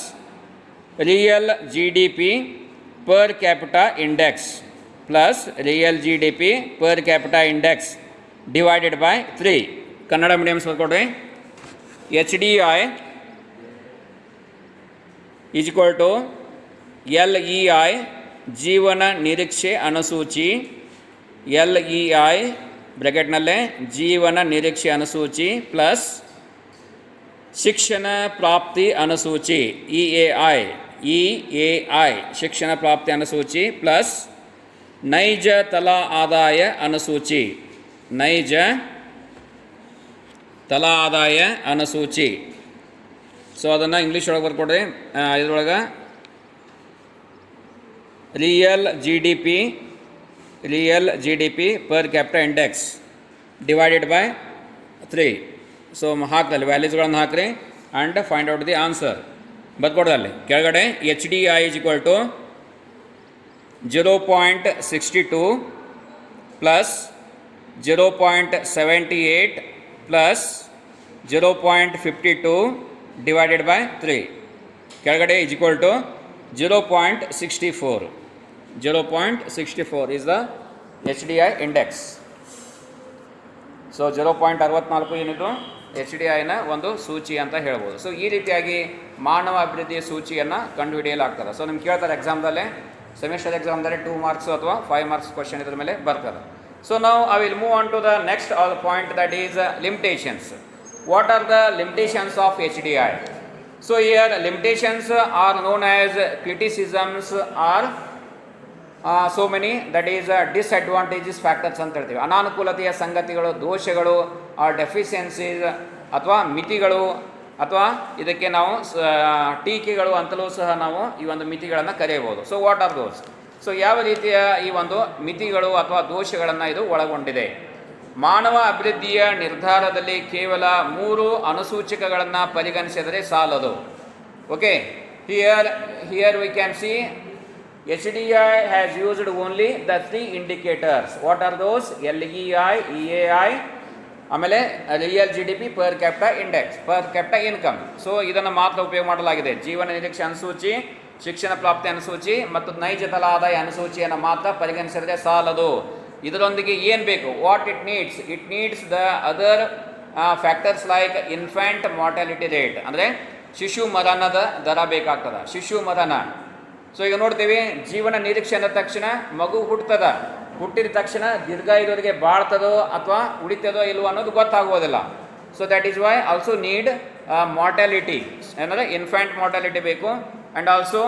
real GDP per capita index divided by 3. Kannada mediums ಬರ್ಕೊಡ್ರಿ. HDI is equal to LEI ಜೀವನ ನಿರೀಕ್ಷೆ ಅನುಸೂಚಿ, LEI ಬ್ರ್ಯಾಕೆಟ್ನಲ್ಲೇ ಜೀವನ ನಿರೀಕ್ಷೆ ಅನುಸೂಚಿ plus ಶಿಕ್ಷಣ ಪ್ರಾಪ್ತಿ ಅನುಸೂಚಿ EAI ಶಿಕ್ಷಣ ಪ್ರಾಪ್ತಿ ಅನುಸೂಚಿ plus ನೈಜ ತಲಾ ಆದಾಯ ಅನುಸೂಚಿ, ನೈಜ ತಲಾ ಆದಾಯ ಅನುಸೂಚಿ. ಸೊ ಅದನ್ನು ಇಂಗ್ಲೀಷ್ ಒಳಗೆ ಬರ್ಕೊಡ್ರಿ. ಇದ್ರೊಳಗೆ real GDP per capita index divided by 3. So ಹಾಕ್ದಲ್ಲಿ ವ್ಯಾಲ್ಯೂಸ್ಗಳನ್ನು ಹಾಕ್ರಿ and find out the answer. ಬರ್ಕೊಡ್ದಲ್ಲಿ ಕೆಳಗಡೆ HDI is equal to 0.62 plus 0.78 plus 0.52 divided by 3. ಕೆಳಗಡೆ is equal to 0.64 is the HDI index. So 0.64 ಏನಿದು HDIನ ಒಂದು ಸೂಚಿ ಅಂತ ಹೇಳ್ಬೋದು. ಸೊ ಈ ರೀತಿಯಾಗಿ ಮಾನವ ಅಭಿವೃದ್ಧಿ ಸೂಚಿಯನ್ನು ಕಂಡುಹಿಡಿಯಲಾಗ್ತದೆ. ಸೊ ನಿಮ್ಗೆ ಕೇಳ್ತಾರೆ ಎಕ್ಸಾಮ್ದಲ್ಲೇ, ಸೆಮಿಸ್ಟರ್ ಎಕ್ಸಾಮ್ದಲ್ಲಿ 2 ಮಾರ್ಕ್ಸ್ ಅಥವಾ 5 ಮಾರ್ಕ್ಸ್ ಕ್ವಶನ್ ಇದ್ರ ಮೇಲೆ ಬರ್ತದೆ. ಸೊ ನಾವು I will move on to the next point, that is limitations. What are the limitations of HDI? So here limitations are known as criticisms or so many, that is disadvantages factors ಅಂತ ಹೇಳ್ತೀವಿ. ಅನಾನುಕೂಲತೆಯ ಸಂಗತಿಗಳು, ದೋಷಗಳು, R deficiencies ಅಥವಾ ಮಿತಿಗಳು, ಅಥವಾ ಇದಕ್ಕೆ ನಾವು ಟೀಕೆಗಳು ಅಂತಲೂ ಸಹ ನಾವು ಈ ಒಂದು ಮಿತಿಗಳನ್ನು ಕರೆಯಬಹುದು. So what are those? So ಯಾವ ರೀತಿಯ ಈ ಒಂದು ಮಿತಿಗಳು ಅಥವಾ ದೋಷಗಳನ್ನು ಇದು ಒಳಗೊಂಡಿದೆ? ಮಾನವ ಅಭಿವೃದ್ಧಿಯ ನಿರ್ಧಾರದಲ್ಲಿ ಕೇವಲ 3 ಅನುಸೂಚಕಗಳನ್ನು ಪರಿಗಣಿಸಿದರೆ ಸಾಲದು. Okay, here V can C HDI has used only the three indicators. What are those? LEI, EAI, ಆಮೇಲೆ real G D P per capita index, per capita income. So ಇದನ್ನು ಮಾತ್ರ ಉಪಯೋಗ ಮಾಡಲಾಗಿದೆ. ಜೀವನ ನಿರೀಕ್ಷೆ ಅನುಸೂಚಿ, ಶಿಕ್ಷಣ ಪ್ರಾಪ್ತಿ ಅನುಸೂಚಿ ಮತ್ತು ನೈಜ ತಲಾ ಆದಾಯ ಅನುಸೂಚಿಯನ್ನು ಮಾತ್ರ ಪರಿಗಣಿಸಿದರೆ ಸಾಲದು. ಇದರೊಂದಿಗೆ ಏನು ಬೇಕು? What it needs the other factors like infant mortality rate, ಅಂದರೆ ಶಿಶು ಮರಣದ ದರ ಬೇಕಾಗ್ತದೆ. ಶಿಶು ಮರಣ. ಸೊ ಈಗ ನೋಡ್ತೀವಿ, ಜೀವನ ನಿರೀಕ್ಷೆ ಅಂದ ತಕ್ಷಣ ಮಗು ಹುಟ್ಟಿದ ತಕ್ಷಣ ದೀರ್ಘಾಯುದವರೆಗೆ ಬಾಳ್ತದೋ ಅಥವಾ ಉಳಿತದೋ ಇಲ್ವೋ ಅನ್ನೋದು ಗೊತ್ತಾಗೋದಿಲ್ಲ. So that is why also need mortality, ಅಂದರೆ ಇನ್ಫ್ಯಾಂಟ್ ಮಾರ್ಟಾಲಿಟಿ ಬೇಕು. And also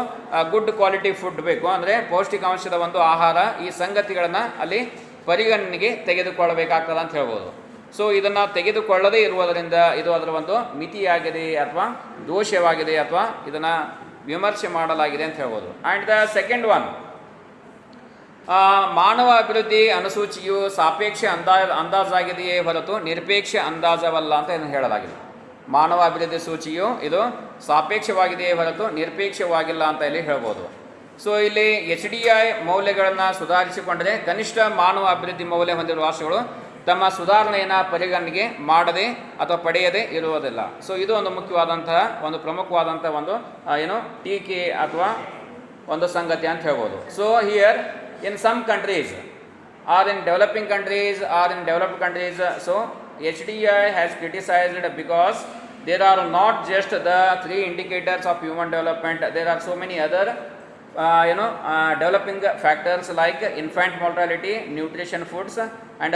good quality food ಬೇಕು, ಅಂದರೆ ಪೌಷ್ಟಿಕಾಂಶದ ಒಂದು ಆಹಾರ. ಈ ಸಂಗತಿಗಳನ್ನು ಅಲ್ಲಿ ಪರಿಗಣನೆಗೆ ತೆಗೆದುಕೊಳ್ಳಬೇಕಾಗ್ತದೆ ಅಂತ ಹೇಳ್ಬೋದು. ಸೊ ಇದನ್ನು ತೆಗೆದುಕೊಳ್ಳದೇ ಇರುವುದರಿಂದ ಇದು ಅದರ ಒಂದು ಮಿತಿಯಾಗಿದೆ ಅಥವಾ ದೋಷವಾಗಿದೆ ಅಥವಾ ಇದನ್ನು ವಿಮರ್ಶೆ ಮಾಡಲಾಗಿದೆ ಅಂತ ಹೇಳ್ಬೋದು. ಆ್ಯಂಡ್ ದ ಸೆಕೆಂಡ್ ಒನ್, ಮಾನವ ಅಭಿವೃದ್ಧಿ ಅನುಸೂಚಿಯು ಸಾಪೇಕ್ಷ ಅಂದಾಜಾಗಿದೆಯೇ ಹೊರತು ನಿರಪೇಕ್ಷ ಅಂದಾಜವಲ್ಲ ಅಂತ ಇದನ್ನು ಹೇಳಲಾಗಿದೆ. ಮಾನವ ಅಭಿವೃದ್ಧಿ ಸೂಚಿಯು ಇದು ಸಾಪೇಕ್ಷವಾಗಿದೆಯೇ ಹೊರತು ನಿರಪೇಕ್ಷವಾಗಿಲ್ಲ ಅಂತ ಇಲ್ಲಿ ಹೇಳ್ಬೋದು. ಸೊ ಇಲ್ಲಿ HDI ಮೌಲ್ಯಗಳನ್ನು ಸುಧಾರಿಸಿಕೊಂಡರೆ ಕನಿಷ್ಠ ಮಾನವ ಅಭಿವೃದ್ಧಿ ಮೌಲ್ಯ ಹೊಂದಿರುವ ರಾಷ್ಟ್ರಗಳು ತಮ್ಮ ಸುಧಾರಣೆಯನ್ನು ಪರಿಗಣನೆಗೆ ಮಾಡದೆ ಅಥವಾ ಪಡೆಯದೇ ಇರುವುದಿಲ್ಲ. ಸೊ ಇದು ಒಂದು ಮುಖ್ಯವಾದಂತಹ ಒಂದು ಪ್ರಮುಖವಾದಂಥ ಒಂದು ಟೀಕೆ ಅಥವಾ ಒಂದು ಸಂಗತಿ ಅಂತ ಹೇಳ್ಬೋದು. So here in some countries or in developing countries or in developed countries, so HDI has criticized because there are not just the three indicators of human development, there are so many other developing factors like infant mortality, nutrition foods and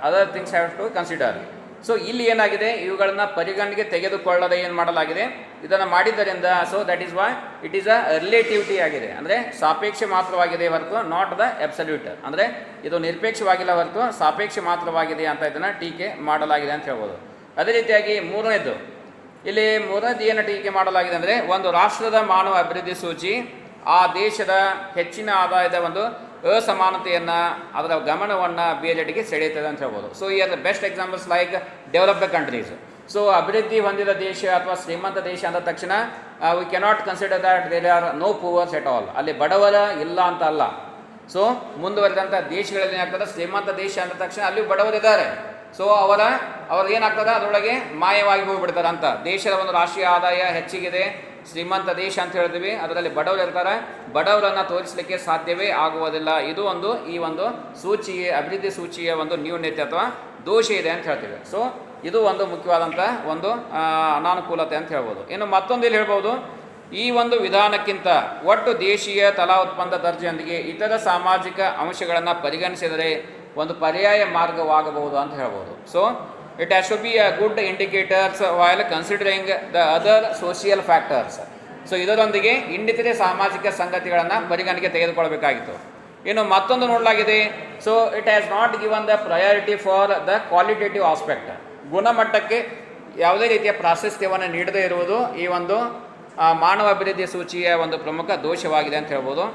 other things have to consider. So ಇಲ್ಲಿ ಏನಾಗಿದೆ, ಇವುಗಳನ್ನು ಪರಿಗಣನೆಗೆ ತೆಗೆದುಕೊಳ್ಳದೆ ಏನು ಮಾಡಲಾಗಿದೆ, ಇದನ್ನು ಮಾಡಿದ್ದರಿಂದ so that is why it is a relativity ಆಗಿದೆ, ಅಂದರೆ ಸಾಪೇಕ್ಷ ಮಾತ್ರವಾಗಿದೆ ಹೊರತು ನಾಟ್ ದ ಅಬ್ಸಲ್ಯೂಟ್, ಅಂದರೆ ಇದು ನಿರಪೇಕ್ಷವಾಗಿಲ್ಲ ಹೊರತು ಸಾಪೇಕ್ಷ ಮಾತ್ರವಾಗಿದೆ ಅಂತ ಇದನ್ನು ಟೀಕೆ ಮಾಡಲಾಗಿದೆ ಅಂತ ಹೇಳ್ಬೋದು. ಅದೇ ರೀತಿಯಾಗಿ ಮೂರನೇದು ಏನು ಟೀಕೆ ಮಾಡಲಾಗಿದೆ ಅಂದರೆ, ಒಂದು ರಾಷ್ಟ್ರದ ಮಾನವ ಅಭಿವೃದ್ಧಿ ಸೂಚಿ ಆ ದೇಶದ ಹೆಚ್ಚಿನ ಆದಾಯದ ಒಂದು ಅಸಮಾನತೆಯನ್ನು, ಅದರ ಗಮನವನ್ನು ಬೇರೆಡೆಗೆ ಸೆಳೆಯುತ್ತದೆ ಅಂತ ಹೇಳ್ಬೋದು. So here the best examples like developed countries. So ಅಭಿವೃದ್ಧಿ ಹೊಂದಿದ ದೇಶ ಅಥವಾ ಶ್ರೀಮಂತ ದೇಶ ಅಂದ ತಕ್ಷಣ we cannot consider that there are no poors at all, ಅಲ್ಲಿ ಬಡವರ ಇಲ್ಲ ಅಂತ ಅಲ್ಲ. ಸೊ ಮುಂದುವರೆದಂಥ ದೇಶಗಳಲ್ಲಿ ಏನಾಗ್ತದೆ, ಶ್ರೀಮಂತ ದೇಶ ಅಂದ ತಕ್ಷಣ ಅಲ್ಲಿಯೂ ಬಡವರಿದ್ದಾರೆ. ಸೊ ಅವ್ರು ಏನಾಗ್ತದೆ, ಅದರೊಳಗೆ ಮಾಯವಾಗಿ ಹೋಗಿಬಿಡ್ತಾರೆ ಅಂತ. ದೇಶದ ಒಂದು ರಾಷ್ಟ್ರೀಯ ಆದಾಯ ಹೆಚ್ಚಿಗಿದೆ, ಶ್ರೀಮಂತ ದೇಶ ಅಂತ ಹೇಳ್ತೀವಿ, ಅದರಲ್ಲಿ ಬಡವರು ಇರ್ತಾರೆ, ಬಡವರನ್ನು ತೋರಿಸಲಿಕ್ಕೆ ಸಾಧ್ಯವೇ ಆಗುವುದಿಲ್ಲ. ಇದು ಈ ಒಂದು ಸೂಚಿಯ ಅಭಿವೃದ್ಧಿ ಸೂಚಿಯ ಒಂದು ನ್ಯೂನತೆ ಅಥವಾ ದೋಷ ಇದೆ ಅಂತ ಹೇಳ್ತೀವಿ. ಸೊ ಇದು ಒಂದು ಮುಖ್ಯವಾದಂಥ ಒಂದು ಅನಾನುಕೂಲತೆ ಅಂತ ಹೇಳ್ಬೋದು. ಇನ್ನು ಮತ್ತೊಂದು ಇಲ್ಲಿ ಹೇಳ್ಬೋದು, ಈ ಒಂದು ವಿಧಾನಕ್ಕಿಂತ ಒಟ್ಟು ದೇಶೀಯ ತಲಾ ಉತ್ಪನ್ನ ದರ್ಜೆಯೊಂದಿಗೆ ಇತರ ಸಾಮಾಜಿಕ ಅಂಶಗಳನ್ನು ಪರಿಗಣಿಸಿದರೆ ಒಂದು ಪರ್ಯಾಯ ಮಾರ್ಗವಾಗಬಹುದು ಅಂತ ಹೇಳ್ಬೋದು. So it has to be a good indicators while considering the other social factors. So ಇದರೊಂದಿಗೆ ಇನ್ನಿತರೆ ಸಾಮಾಜಿಕ ಸಂಗತಿಗಳನ್ನು ಪರಿಗಣನೆಗೆ ತೆಗೆದುಕೊಳ್ಳಬೇಕಾಗಿತ್ತು. ಇನ್ನು ಮತ್ತೊಂದು ನೋಡಲಾಗಿದೆ, so it has not given the priority for the qualitative aspect. ಗುಣಮಟ್ಟಕ್ಕೆ ಯಾವುದೇ ರೀತಿಯ ಪ್ರಾಶಸ್ತ್ಯವನ್ನು ನೀಡದೇ ಇರುವುದು ಈ ಒಂದು ಮಾನವ ಅಭಿವೃದ್ಧಿ ಸೂಚಿಯ ಒಂದು ಪ್ರಮುಖ ದೋಷವಾಗಿದೆ ಅಂತ ಹೇಳ್ಬೋದು.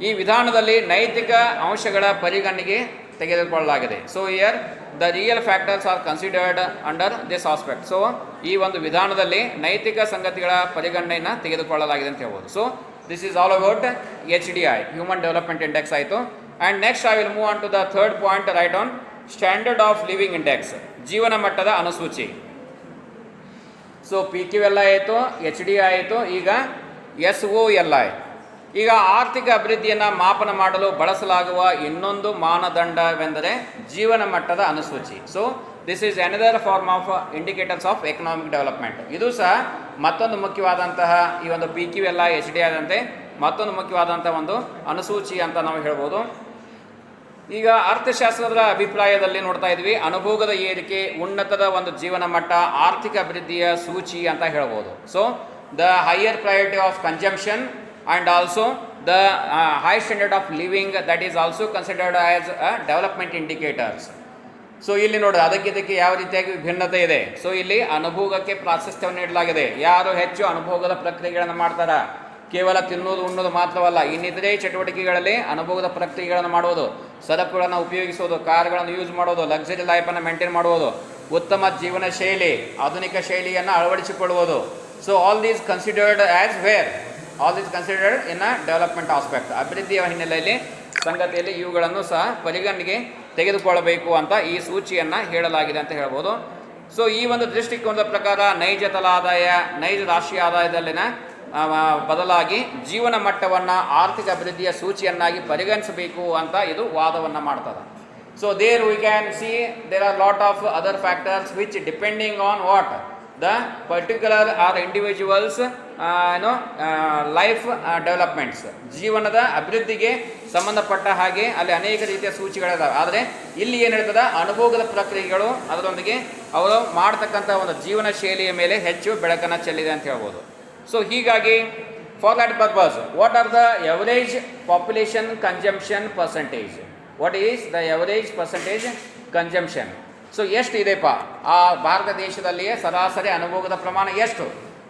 ಈ ವಿಧಾನದಲ್ಲಿ ನೈತಿಕ ಅಂಶಗಳ ಪರಿಗಣನೆಗೆ ತೆಗೆದುಕೊಳ್ಳಲಾಗಿದೆ. So here the real factors are considered under this aspect. So ಈ ಒಂದು ವಿಧಾನದಲ್ಲಿ ನೈತಿಕ ಸಂಗತಿಗಳ ಪರಿಗಣನೆಯನ್ನು ತೆಗೆದುಕೊಳ್ಳಲಾಗಿದೆ ಅಂತ ಹೇಳ್ಬೋದು. So this is all about HDI, human development index ಆಯಿತು. And next I will move on to the third point, right on standard of living index, ಜೀವನ ಮಟ್ಟದ ಅನುಸೂಚಿ. ಸೊ PQLI ಆಯಿತು, HDI ಆಯಿತು, ಈಗ SOLI. ಈಗ ಆರ್ಥಿಕ ಅಭಿವೃದ್ಧಿಯನ್ನು ಮಾಪನ ಮಾಡಲು ಬಳಸಲಾಗುವ ಇನ್ನೊಂದು ಮಾನದಂಡವೆಂದರೆ ಜೀವನ ಮಟ್ಟದ ಅನುಸೂಚಿ. So this is another form of indicators of economic development. ಇದು ಸಹ ಮತ್ತೊಂದು ಮುಖ್ಯವಾದಂತಹ ಈ ಒಂದು PQLI HDI ಆದಂತೆ ಮತ್ತೊಂದು ಮುಖ್ಯವಾದಂಥ ಒಂದು ಅನುಸೂಚಿ ಅಂತ ನಾವು ಹೇಳ್ಬೋದು. ಈಗ ಅರ್ಥಶಾಸ್ತ್ರದ ಅಭಿಪ್ರಾಯದಲ್ಲಿ ನೋಡ್ತಾ ಇದ್ವಿ, ಅನುಭೋಗದ ಏರಿಕೆ ಉನ್ನತದ ಒಂದು ಜೀವನ ಮಟ್ಟ ಆರ್ಥಿಕ ಅಭಿವೃದ್ಧಿಯ ಸೂಚಿ ಅಂತ ಹೇಳ್ಬೋದು. So the higher priority of consumption and also the high standard of living, that is also considered as a development indicators. So ಇಲ್ಲಿ ನೋಡಿ, ಅದಕ್ಕೆ ಯಾವ ರೀತಿಯಾಗಿ ಭಿನ್ನತೆ ಇದೆ. ಸೊ ಇಲ್ಲಿ ಅನುಭೋಗಕ್ಕೆ ಪ್ರಾಶಸ್ತ್ಯವನ್ನು ನೀಡಲಾಗಿದೆ. ಯಾರು ಹೆಚ್ಚು ಅನುಭೋಗದ ಪ್ರಕ್ರಿಯೆಗಳನ್ನು ಮಾಡ್ತಾರ, ಕೇವಲ ತಿನ್ನೋದು ಉಣ್ಣೋದು ಮಾತ್ರವಲ್ಲ, ಇನ್ನಿತರೆ ಚಟುವಟಿಕೆಗಳಲ್ಲಿ ಅನುಭೋಗದ ಪ್ರಕ್ರಿಯೆಗಳನ್ನು ಮಾಡುವುದು, ಸರಕುಗಳನ್ನು ಉಪಯೋಗಿಸುವುದು, ಕಾರ್ಗಳನ್ನು ಯೂಸ್ ಮಾಡೋದು, ಲಕ್ಸರಿ ಲೈಫನ್ನು ಮೇಂಟೈನ್ ಮಾಡುವುದು, ಉತ್ತಮ ಜೀವನ ಶೈಲಿ, ಆಧುನಿಕ ಶೈಲಿಯನ್ನು ಅಳವಡಿಸಿಕೊಳ್ಳುವುದು. So all these considered as where all is considered in a development aspect. ಅಭಿವೃದ್ಧಿಯ ಹಿನ್ನೆಲೆಯಲ್ಲಿ ಸಂಗತಿಯಲ್ಲಿ ಇವುಗಳನ್ನು ಸಹ ಪರಿಗಣನೆಗೆ ತೆಗೆದುಕೊಳ್ಳಬೇಕು ಅಂತ ಈ ಸೂಚಿಯನ್ನು ಹೇಳಲಾಗಿದೆ ಅಂತ ಹೇಳ್ಬೋದು. ಸೊ ಈ ಒಂದು ದೃಷ್ಟಿಕೋನದ ಪ್ರಕಾರ ನೈಜ ತಲಾ ಆದಾಯ, ನೈಜ ರಾಷ್ಟ್ರೀಯ ಆದಾಯದಲ್ಲಿನ ಬದಲಾಗಿ ಜೀವನ ಮಟ್ಟವನ್ನು ಆರ್ಥಿಕ ಅಭಿವೃದ್ಧಿಯ ಸೂಚಿಯನ್ನಾಗಿ ಪರಿಗಣಿಸಬೇಕು ಅಂತ ಇದು ವಾದವನ್ನು ಮಾಡ್ತದೆ. So there we can see there are lot of other factors which depending on what the particular or individual's life developments. ಜೀವನದ ಅಭಿವೃದ್ಧಿಗೆ ಸಂಬಂಧಪಟ್ಟ ಹಾಗೆ ಅಲ್ಲಿ ಅನೇಕ ರೀತಿಯ ಸೂಚಿಗಳಿದಾವೆ. ಆದರೆ ಇಲ್ಲಿ ಏನು ಹೇಳ್ತದೆ, ಅನುಭೋಗದ ಪ್ರಕ್ರಿಯೆಗಳು ಅದರೊಂದಿಗೆ ಅವರು ಮಾಡ್ತಕ್ಕಂಥ ಒಂದು ಜೀವನ ಶೈಲಿಯ ಮೇಲೆ ಹೆಚ್ಚು ಬೆಳಕನ್ನು ಚೆಲ್ಲಿದೆ ಅಂತ ಹೇಳ್ಬೋದು. ಸೊ ಹೀಗಾಗಿ for that purpose what are the average population consumption percentage? What is the average percentage consumption? So ಎಷ್ಟು ಇದೆಪ್ಪ ಆ ಭಾರತ ದೇಶದಲ್ಲಿಯೇ ಸರಾಸರಿ ಅನುಭೋಗದ ಪ್ರಮಾಣ ಎಷ್ಟು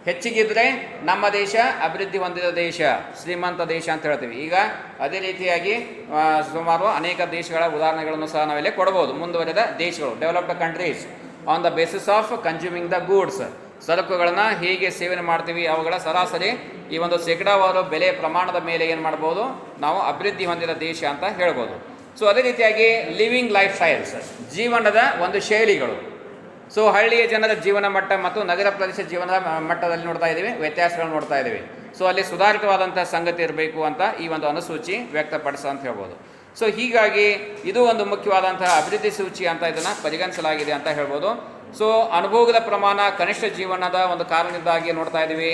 ಹೆಚ್ಚಿಗಿದ್ರೆ ನಮ್ಮ ದೇಶ ಅಭಿವೃದ್ಧಿ ಹೊಂದಿದ ದೇಶ, ಶ್ರೀಮಂತ ದೇಶ ಅಂತ ಹೇಳ್ತೀವಿ. ಈಗ ಅದೇ ರೀತಿಯಾಗಿ ಸುಮಾರು ಅನೇಕ ದೇಶಗಳ ಉದಾಹರಣೆಗಳನ್ನು ಸಹ ನಾವಿಲ್ಲಿ ಕೊಡ್ಬೋದು. ಮುಂದುವರೆದ ದೇಶಗಳು, developed countries, on the basis of consuming the goods, ಸರಕುಗಳನ್ನು ಹೇಗೆ ಸೇವನೆ ಮಾಡ್ತೀವಿ ಅವುಗಳ ಸರಾಸರಿ ಈ ಒಂದು ಶೇಕಡಾವಾರು ಬೆಲೆ ಪ್ರಮಾಣದ ಮೇಲೆ ಏನು ಮಾಡ್ಬೋದು, ನಾವು ಅಭಿವೃದ್ಧಿ ಹೊಂದಿದ ದೇಶ ಅಂತ ಹೇಳ್ಬೋದು. ಸೊ ಅದೇ ರೀತಿಯಾಗಿ ಲಿವಿಂಗ್ ಲೈಫ್ ಸ್ಟೈಲ್ಸ್, ಜೀವನದ ಒಂದು ಶೈಲಿಗಳು. ಸೊ ಹಳ್ಳಿಯ ಜನರ ಜೀವನ ಮಟ್ಟ ಮತ್ತು ನಗರ ಪ್ರದೇಶ ಜೀವನದ ಮಟ್ಟದಲ್ಲಿ ನೋಡ್ತಾ ಇದ್ದೀವಿ, ವ್ಯತ್ಯಾಸಗಳನ್ನು ನೋಡ್ತಾ ಇದ್ದೀವಿ. ಸೊ ಅಲ್ಲಿ ಸುಧಾರಿತವಾದಂಥ ಸಂಗತಿ ಇರಬೇಕು ಅಂತ ಈ ಒಂದು ಅನುಸೂಚಿ ವ್ಯಕ್ತಪಡಿಸ ಅಂತ ಹೇಳ್ಬೋದು. ಸೊ ಹೀಗಾಗಿ ಇದು ಒಂದು ಮುಖ್ಯವಾದಂತಹ ಅಭಿವೃದ್ಧಿ ಸೂಚಿ ಅಂತ ಇದನ್ನು ಪರಿಗಣಿಸಲಾಗಿದೆ ಅಂತ ಹೇಳ್ಬೋದು. ಸೊ ಅನುಭೋಗದ ಪ್ರಮಾಣ ಕನಿಷ್ಠ ಜೀವನದ ಒಂದು ಕಾರಣದಿಂದಾಗಿ ನೋಡ್ತಾ ಇದ್ದೀವಿ.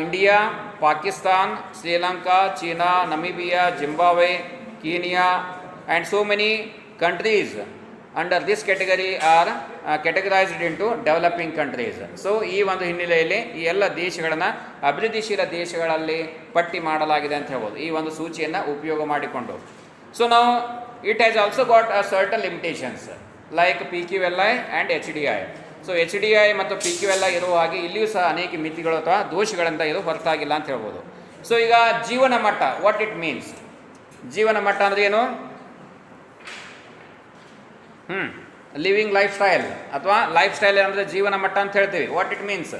India, Pakistan, Sri Lanka, China, Namibia, Zimbabwe, Kenya and so many countries under this category R categorised in to developing countries. So ಈ ಒಂದು ಹಿನ್ನೆಲೆಯಲ್ಲಿ ಈ ಎಲ್ಲ ದೇಶಗಳನ್ನು ಅಭಿವೃದ್ಧಿಶೀಲ ದೇಶಗಳಲ್ಲಿ ಪಟ್ಟಿ ಮಾಡಲಾಗಿದೆ ಅಂತ ಹೇಳ್ಬೋದು ಈ ಒಂದು ಸೂಚಿಯನ್ನು ಉಪಯೋಗ ಮಾಡಿಕೊಂಡು. ಸೊ ನಾವು it has also got a certain limitations like PQLI and HDI. So HDI ಮತ್ತು PQLI ಇರುವ ಹಾಗೆ ಇಲ್ಲಿಯೂ ಸಹ ಅನೇಕ ಮಿತಿಗಳು ಅಥವಾ ದೋಷಗಳಿಂದ ಇದು ಹೊರತಾಗಿಲ್ಲ ಅಂತ ಹೇಳ್ಬೋದು. ಸೊ ಈಗ ಜೀವನ ಮಟ್ಟ, ವಾಟ್ ಇಟ್ ಮೀನ್ಸ್? ಜೀವನ ಮಟ್ಟ ಅಂದರೆ ಏನು? ಲಿವಿಂಗ್ ಲೈಫ್ ಸ್ಟೈಲ್ ಅಥವಾ ಲೈಫ್ ಸ್ಟೈಲ್ ಅಂದರೆ ಜೀವನ ಮಟ್ಟ ಅಂತ ಹೇಳ್ತೀವಿ. What it means?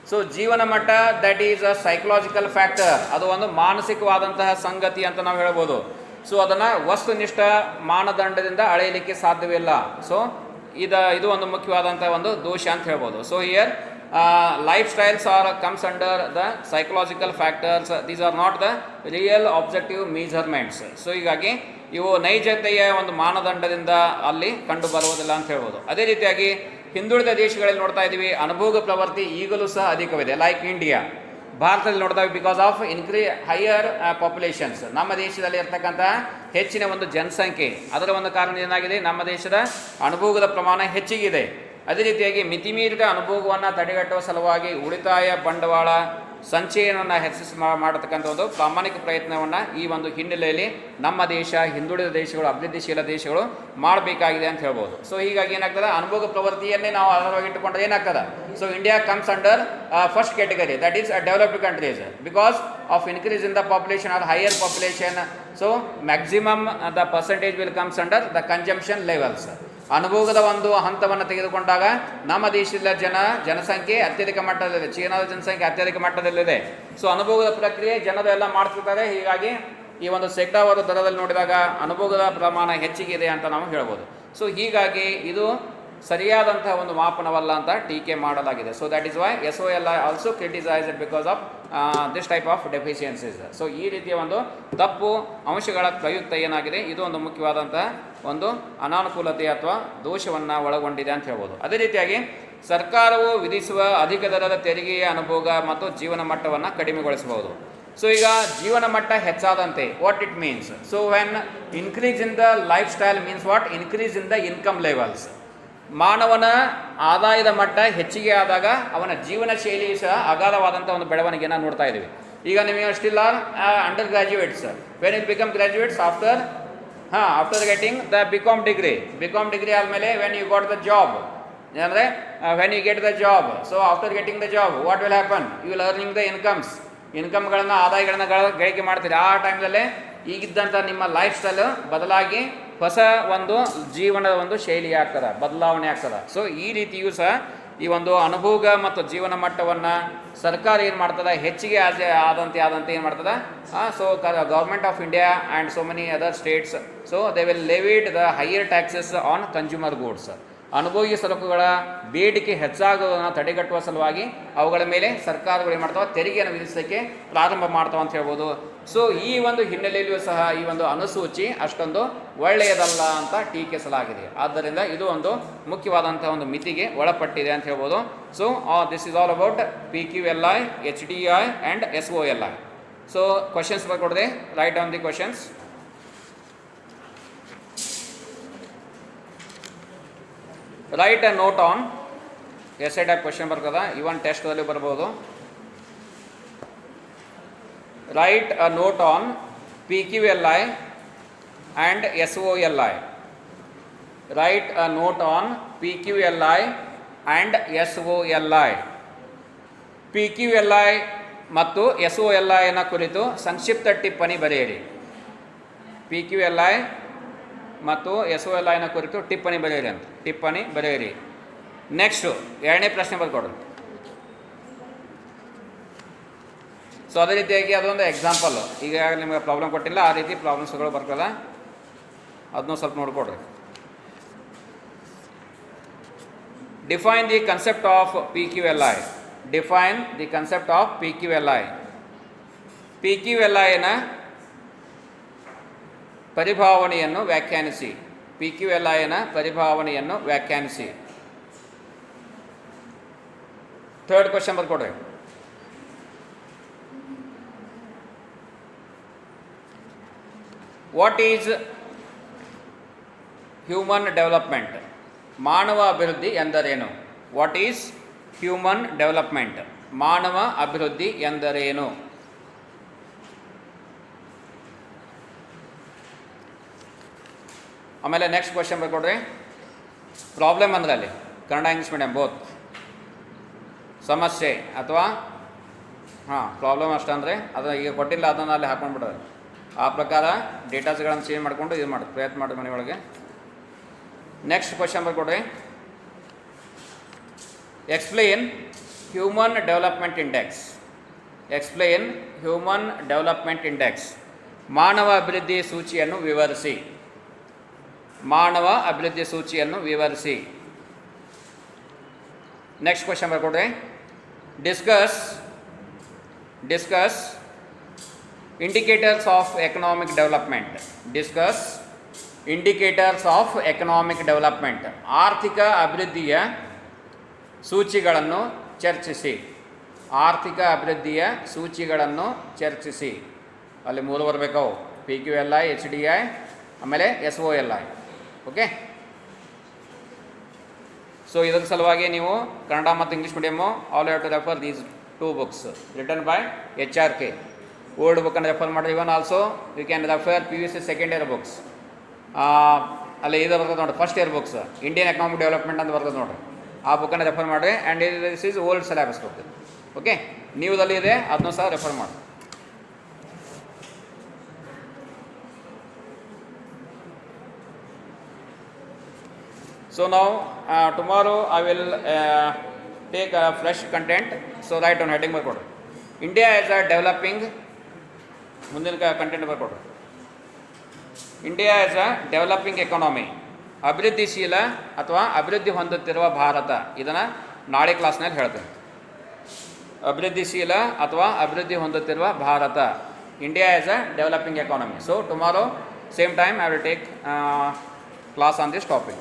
ಸೊ ಜೀವನ ಮಟ್ಟ that is a psychological factor, ಅದು ಒಂದು ಮಾನಸಿಕವಾದಂತಹ ಸಂಗತಿ ಅಂತ ನಾವು ಹೇಳ್ಬೋದು. ಸೊ ಅದನ್ನು ವಸ್ತುನಿಷ್ಠ ಮಾನದಂಡದಿಂದ ಅಳೆಯಲಿಕ್ಕೆ ಸಾಧ್ಯವಿಲ್ಲ. ಸೊ ಇದು ಒಂದು ಮುಖ್ಯವಾದಂಥ ಒಂದು ದೋಷ ಅಂತ ಹೇಳ್ಬೋದು. So here lifestyles are comes under the psychological factors, these are not the real objective measurements. So ಹೀಗಾಗಿ ಇವು ನೈಜತೆಯ ಒಂದು ಮಾನದಂಡದಿಂದ ಅಲ್ಲಿ ಕಂಡು ಬರುವುದಿಲ್ಲ ಅಂತ ಹೇಳ್ಬೋದು. ಅದೇ ರೀತಿಯಾಗಿ ಹಿಂದುಳಿದ ದೇಶಗಳಲ್ಲಿ ನೋಡ್ತಾ ಇದ್ದೀವಿ ಅನುಭೋಗ ಪ್ರವೃತ್ತಿ ಈಗಲೂ ಸಹ ಅಧಿಕವಿದೆ. ಲೈಕ್ ಇಂಡಿಯಾ, ಭಾರತದಲ್ಲಿ ನೋಡ್ತಾ ಇದ್ದೀವಿ ಬಿಕಾಸ್ ಆಫ್ ಹೈಯರ್ ಪಾಪ್ಯುಲೇಷನ್ಸ್, ನಮ್ಮ ದೇಶದಲ್ಲಿ ಇರ್ತಕ್ಕಂಥ ಹೆಚ್ಚಿನ ಒಂದು ಜನಸಂಖ್ಯೆ, ಅದರ ಒಂದು ಕಾರಣ ಏನಾಗಿದೆ, ನಮ್ಮ ದೇಶದ ಅನುಭೋಗದ ಪ್ರಮಾಣ ಹೆಚ್ಚಿಗಿದೆ. ಅದೇ ರೀತಿಯಾಗಿ ಮಿತಿಮೀರಿದ ಅನುಭೋಗವನ್ನು ತಡೆಗಟ್ಟುವ ಸಲುವಾಗಿ ಉಳಿತಾಯ ಬಂಡವಾಳ ಸಂಚಯನವನ್ನು ಹೆಚ್ಚಿಸಿ ಮಾಡತಕ್ಕಂಥ ಒಂದು ಪ್ರಾಮಾಣಿಕ ಪ್ರಯತ್ನವನ್ನು ಈ ಒಂದು ಹಿನ್ನೆಲೆಯಲ್ಲಿ ನಮ್ಮ ದೇಶ, ಹಿಂದುಳಿದ ದೇಶಗಳು, ಅಭಿವೃದ್ಧಿಶೀಲ ದೇಶಗಳು ಮಾಡಬೇಕಾಗಿದೆ ಅಂತ ಹೇಳ್ಬೋದು. ಸೊ ಹೀಗಾಗಿ ಏನಾಗ್ತದೆ, ಅನುಭೋಗ ಪ್ರವೃತ್ತಿಯನ್ನೇ ನಾವು ಆಧಾರವಾಗಿ ಇಟ್ಟುಕೊಂಡ್ರೆ ಏನಾಗ್ತದೆ, so India comes under first category, that is developed countries because of increase in the population are higher population. So maximum the percentage will comes under the consumption levels. ಅನುಭೋಗದ ಒಂದು ಹಂತವನ್ನು ತೆಗೆದುಕೊಂಡಾಗ ನಮ್ಮ ದೇಶದ ಜನಸಂಖ್ಯೆ ಅತ್ಯಧಿಕ ಮಟ್ಟದಲ್ಲಿದೆ, ಚೀನಾದ ಜನಸಂಖ್ಯೆ ಅತ್ಯಧಿಕ ಮಟ್ಟದಲ್ಲಿದೆ. ಸೊ ಅನುಭೋಗದ ಪ್ರಕ್ರಿಯೆ ಜನರು ಎಲ್ಲ ಮಾಡ್ತಿರ್ತಾರೆ. ಹೀಗಾಗಿ ಈ ಒಂದು ಶೇಕಡಾವಾರು ದರದಲ್ಲಿ ನೋಡಿದಾಗ ಅನುಭೋಗದ ಪ್ರಮಾಣ ಹೆಚ್ಚಿಗಿದೆ ಅಂತ ನಾವು ಹೇಳ್ಬೋದು. ಸೊ ಹೀಗಾಗಿ ಇದು ಸರಿಯಾದಂಥ ಒಂದು ಮಾಪನವಲ್ಲ ಅಂತ ಟೀಕೆ ಮಾಡಲಾಗಿದೆ. So that is why SOLI also criticised because of this type of deficiencies. So ಈ ರೀತಿಯ ಒಂದು ತಪ್ಪು ಅಂಶಗಳ ಪ್ರಯುಕ್ತ ಏನಾಗಿದೆ, ಇದು ಒಂದು ಮುಖ್ಯವಾದಂತಹ ಒಂದು ಅನಾನುಕೂಲತೆ ಅಥವಾ ದೋಷವನ್ನು ಒಳಗೊಂಡಿದೆ ಅಂತ ಹೇಳ್ಬೋದು. ಅದೇ ರೀತಿಯಾಗಿ ಸರ್ಕಾರವು ವಿಧಿಸುವ ಅಧಿಕ ದರದ ತೆರಿಗೆಯ ಅನುಭೋಗ ಮತ್ತು ಜೀವನ ಮಟ್ಟವನ್ನು ಕಡಿಮೆಗೊಳಿಸಬಹುದು. ಸೊ ಈಗ ಜೀವನ ಮಟ್ಟ ಹೆಚ್ಚಾದಂತೆ what it means? So when increase in the life style means what? Increase in the income levels. ಮಾನವನ ಆದಾಯದ ಮಟ್ಟ ಹೆಚ್ಚಿಗೆ ಆದಾಗ ಅವನ ಜೀವನ ಶೈಲಿ ಸಹ ಅಗಾಧವಾದಂಥ ಒಂದು ಬೆಳವಣಿಗೆಯನ್ನು ನೋಡ್ತಾ ಇದ್ದೀವಿ. ಈಗ ನಿಮಗೆ still are undergraduates, when it become graduates after getting the BCom degree ಆದಮೇಲೆ when you got the job, ಅಂದರೆ when you get the job, so after getting the job what will happen? You will earning the ಇನ್ಕಮ್ಗಳನ್ನು ಆದಾಯಗಳನ್ನು ಗಳಿಕೆ ಮಾಡ್ತೀರಿ. ಆ ಟೈಮ್ನಲ್ಲೇ ಈಗಿದ್ದಂಥ ನಿಮ್ಮ life style ಬದಲಾಗಿ ಹೊಸ ಒಂದು ಜೀವನದ ಒಂದು ಶೈಲಿ ಆಗ್ತದೆ, ಬದಲಾವಣೆ ಆಗ್ತದೆ. ಸೊ ಈ ರೀತಿಯೂ ಸಹ ಈ ಒಂದು ಅನುಭೋಗ ಮತ್ತು ಜೀವನ ಮಟ್ಟವನ್ನು ಸರ್ಕಾರ ಏನು ಮಾಡ್ತದೆ ಹೆಚ್ಚಿಗೆ ಆದಂತೆ ಏನು ಮಾಡ್ತದೆ. So government of India and so many other states, so they will levied the higher taxes on consumer goods. ಅನುಭೋಗಿ ಸರಕುಗಳ ಬೇಡಿಕೆ ಹೆಚ್ಚಾಗುವುದನ್ನು ತಡೆಗಟ್ಟುವ ಸಲುವಾಗಿ ಅವುಗಳ ಮೇಲೆ ಸರ್ಕಾರಗಳು ಏನು ಮಾಡ್ತಾವೆ, ತೆರಿಗೆಯನ್ನು ವಿಧಿಸೋಕ್ಕೆ ಪ್ರಾರಂಭ ಮಾಡ್ತಾವೆ ಅಂತ ಹೇಳ್ಬೋದು. ಸೊ ಈ ಒಂದು ಹಿನ್ನೆಲೆಯಲ್ಲಿಯೂ ಸಹ ಈ ಒಂದು ಅನುಸೂಚಿ ಅಷ್ಟೊಂದು ಒಳ್ಳೆಯದಲ್ಲ ಅಂತ ಟೀಕಿಸಲಾಗಿದೆ. ಆದ್ದರಿಂದ ಇದು ಒಂದು ಮುಖ್ಯವಾದಂಥ ಒಂದು ಮಿತಿಗೆ ಒಳಪಟ್ಟಿದೆ ಅಂತ ಹೇಳ್ಬೋದು. So this is all about PQLI, HDI and SOLI. So questions ಬರ್ಕೊಡ್ದೆ, write down the questions. Write a note on essay type question ಬರ್ತದೆ, ಇವನ್ ಟೆಸ್ಟ್ದಲ್ಲಿ ಬರ್ಬೋದು. Write a note on PQLI and SOLI. Write a note on PQLI and SOLI. PQLI ಮತ್ತು SOLIನ ಕುರಿತು ಸಂಕ್ಷಿಪ್ತ ಟಿಪ್ಪಣಿ ಬರೆಯಿರಿ. PQLI ಮತ್ತು SOLIನ ಕುರಿತು ಟಿಪ್ಪಣಿ ಬರೆಯಿರಿ ಅಂತ, ಟಿಪ್ಪಣಿ ಬರೆಯಿರಿ. ನೆಕ್ಸ್ಟು ಎರಡನೇ ಪ್ರಶ್ನೆ ಬರ್ಕೊಡ್ರಿ. ಸೊ ಅದೇ ರೀತಿಯಾಗಿ ಅದೊಂದು ಎಕ್ಸಾಂಪಲ್, ಈಗ ನಿಮಗೆ ಪ್ರಾಬ್ಲಮ್ ಕೊಟ್ಟಿಲ್ಲ, ಆ ರೀತಿ ಪ್ರಾಬ್ಲಮ್ಸ್ಗಳು ಬರ್ತದೆ, ಅದನ್ನೂ ಸ್ವಲ್ಪ ನೋಡ್ಕೊಡ್ರಿ. Define the concept of PQLI. Define the concept of PQLI. PQLIನ ಪರಿಭಾವನೆಯನ್ನು ವ್ಯಾಖ್ಯಾನಿಸಿ. PQLIನ ಪರಿಭಾವನೆಯನ್ನು ವ್ಯಾಖ್ಯಾನಿಸಿ. ಥರ್ಡ್ ಕ್ವಶನ್ ಬರ್ಕೊಡ್ರಿ. What is human development? ಮಾನವ ಅಭಿವೃದ್ಧಿ ಎಂದರೇನು? What is human development? ಮಾನವ ಅಭಿವೃದ್ಧಿ ಎಂದರೇನು? ಆಮೇಲೆ ನೆಕ್ಸ್ಟ್ ಕ್ವಶನ್ ಬರ್ಕೊಡ್ರಿ. ಪ್ರಾಬ್ಲಮ್ ಅಂದ್ರೆ ಅಲ್ಲಿ ಕನ್ನಡ ಇಂಗ್ಲೀಷ್ ಮೀಡಿಯಮ್ ಬೋತ್, ಸಮಸ್ಯೆ ಅಥವಾ ಪ್ರಾಬ್ಲಮ್ ಅಷ್ಟಂದರೆ ಅದು ಈಗ ಕೊಟ್ಟಿಲ್ಲ, ಅದನ್ನು ಅಲ್ಲಿ ಹಾಕೊಂಡ್ಬಿಡೋದು. ಆ ಪ್ರಕಾರ ಡೇಟಾಸ್ಗಳನ್ನು ಚೇಂಜ್ ಮಾಡಿಕೊಂಡು ಇದು ಮಾಡಿ ಪ್ರಯತ್ನ ಮಾಡಿ ಮನೆಯೊಳಗೆ. ನೆಕ್ಸ್ಟ್ ಕ್ವಶನ್ ಬರ್ಕೊಡ್ರಿ. Explain human development index. Explain human development index. ಮಾನವ ಅಭಿವೃದ್ಧಿ ಸೂಚಿಯನ್ನು ವಿವರಿಸಿ. ಮಾನವ ಅಭಿವೃದ್ಧಿ ಸೂಚಿಯನ್ನು ವಿವರಿಸಿ. ನೆಕ್ಸ್ಟ್ ಕ್ವಶನ್ ಬರ್ಕೊಡ್ರಿ. Discuss indicators of economic development. Discuss indicators of economic development. ಆರ್ಥಿಕ ಅಭಿವೃದ್ಧಿಯ ಸೂಚಿಗಳನ್ನು ಚರ್ಚಿಸಿ. ಆರ್ಥಿಕ ಅಭಿವೃದ್ಧಿಯ ಸೂಚಿಗಳನ್ನು ಚರ್ಚಿಸಿ. ಅಲ್ಲಿ ಮೂರು ಬರಬೇಕವು, PQLI, HDI ಆಮೇಲೆ SOLI. ಓಕೆ. ಸೊ ಇದರ ಸಲುವಾಗಿ ನೀವು ಕನ್ನಡ ಮತ್ತು English medium all have to refer these 2 books written by HRK. Old ಬುಕ್ಕನ್ನು ರೆಫರ್ ಮಾಡಿರಿ. Even also you can refer PUC second year books. ಅಲ್ಲಿ ಇದು ಬರ್ತದೆ ನೋಡಿ, first year books Indian economic development ಅಂತ ಬರ್ತದೆ ನೋಡಿರಿ, ಆ ಬುಕ್ಕನ್ನು ರೆಫರ್ ಮಾಡಿರಿ. And this is old syllabus book. Okay, ನ್ಯೂದಲ್ಲಿ ಇದೆ, ಅದನ್ನೂ ಸಹ ರೆಫರ್ ಮಾಡಿ. So now tomorrow I will take a fresh content. So write on heading ಬರ್ಕೊಡ್ರಿ. India is a developing, ಮುಂದಿನ ಕಂಟೆಂಟ್ ಬರ್ಕೊಡ್ರಿ. India is a developing economy. ಅಭಿವೃದ್ಧಿಶೀಲ ಅಥವಾ ಅಭಿವೃದ್ಧಿ ಹೊಂದುತ್ತಿರುವ ಭಾರತ. ಇದನ್ನು ನಾಳೆ ಕ್ಲಾಸ್ನಲ್ಲಿ ಹೇಳ್ತೇನೆ. ಅಭಿವೃದ್ಧಿಶೀಲ ಅಥವಾ ಅಭಿವೃದ್ಧಿ ಹೊಂದುತ್ತಿರುವ Bharat. India is a developing economy. So tomorrow same time I will take class on this topic.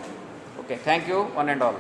Okay, thank you one and all.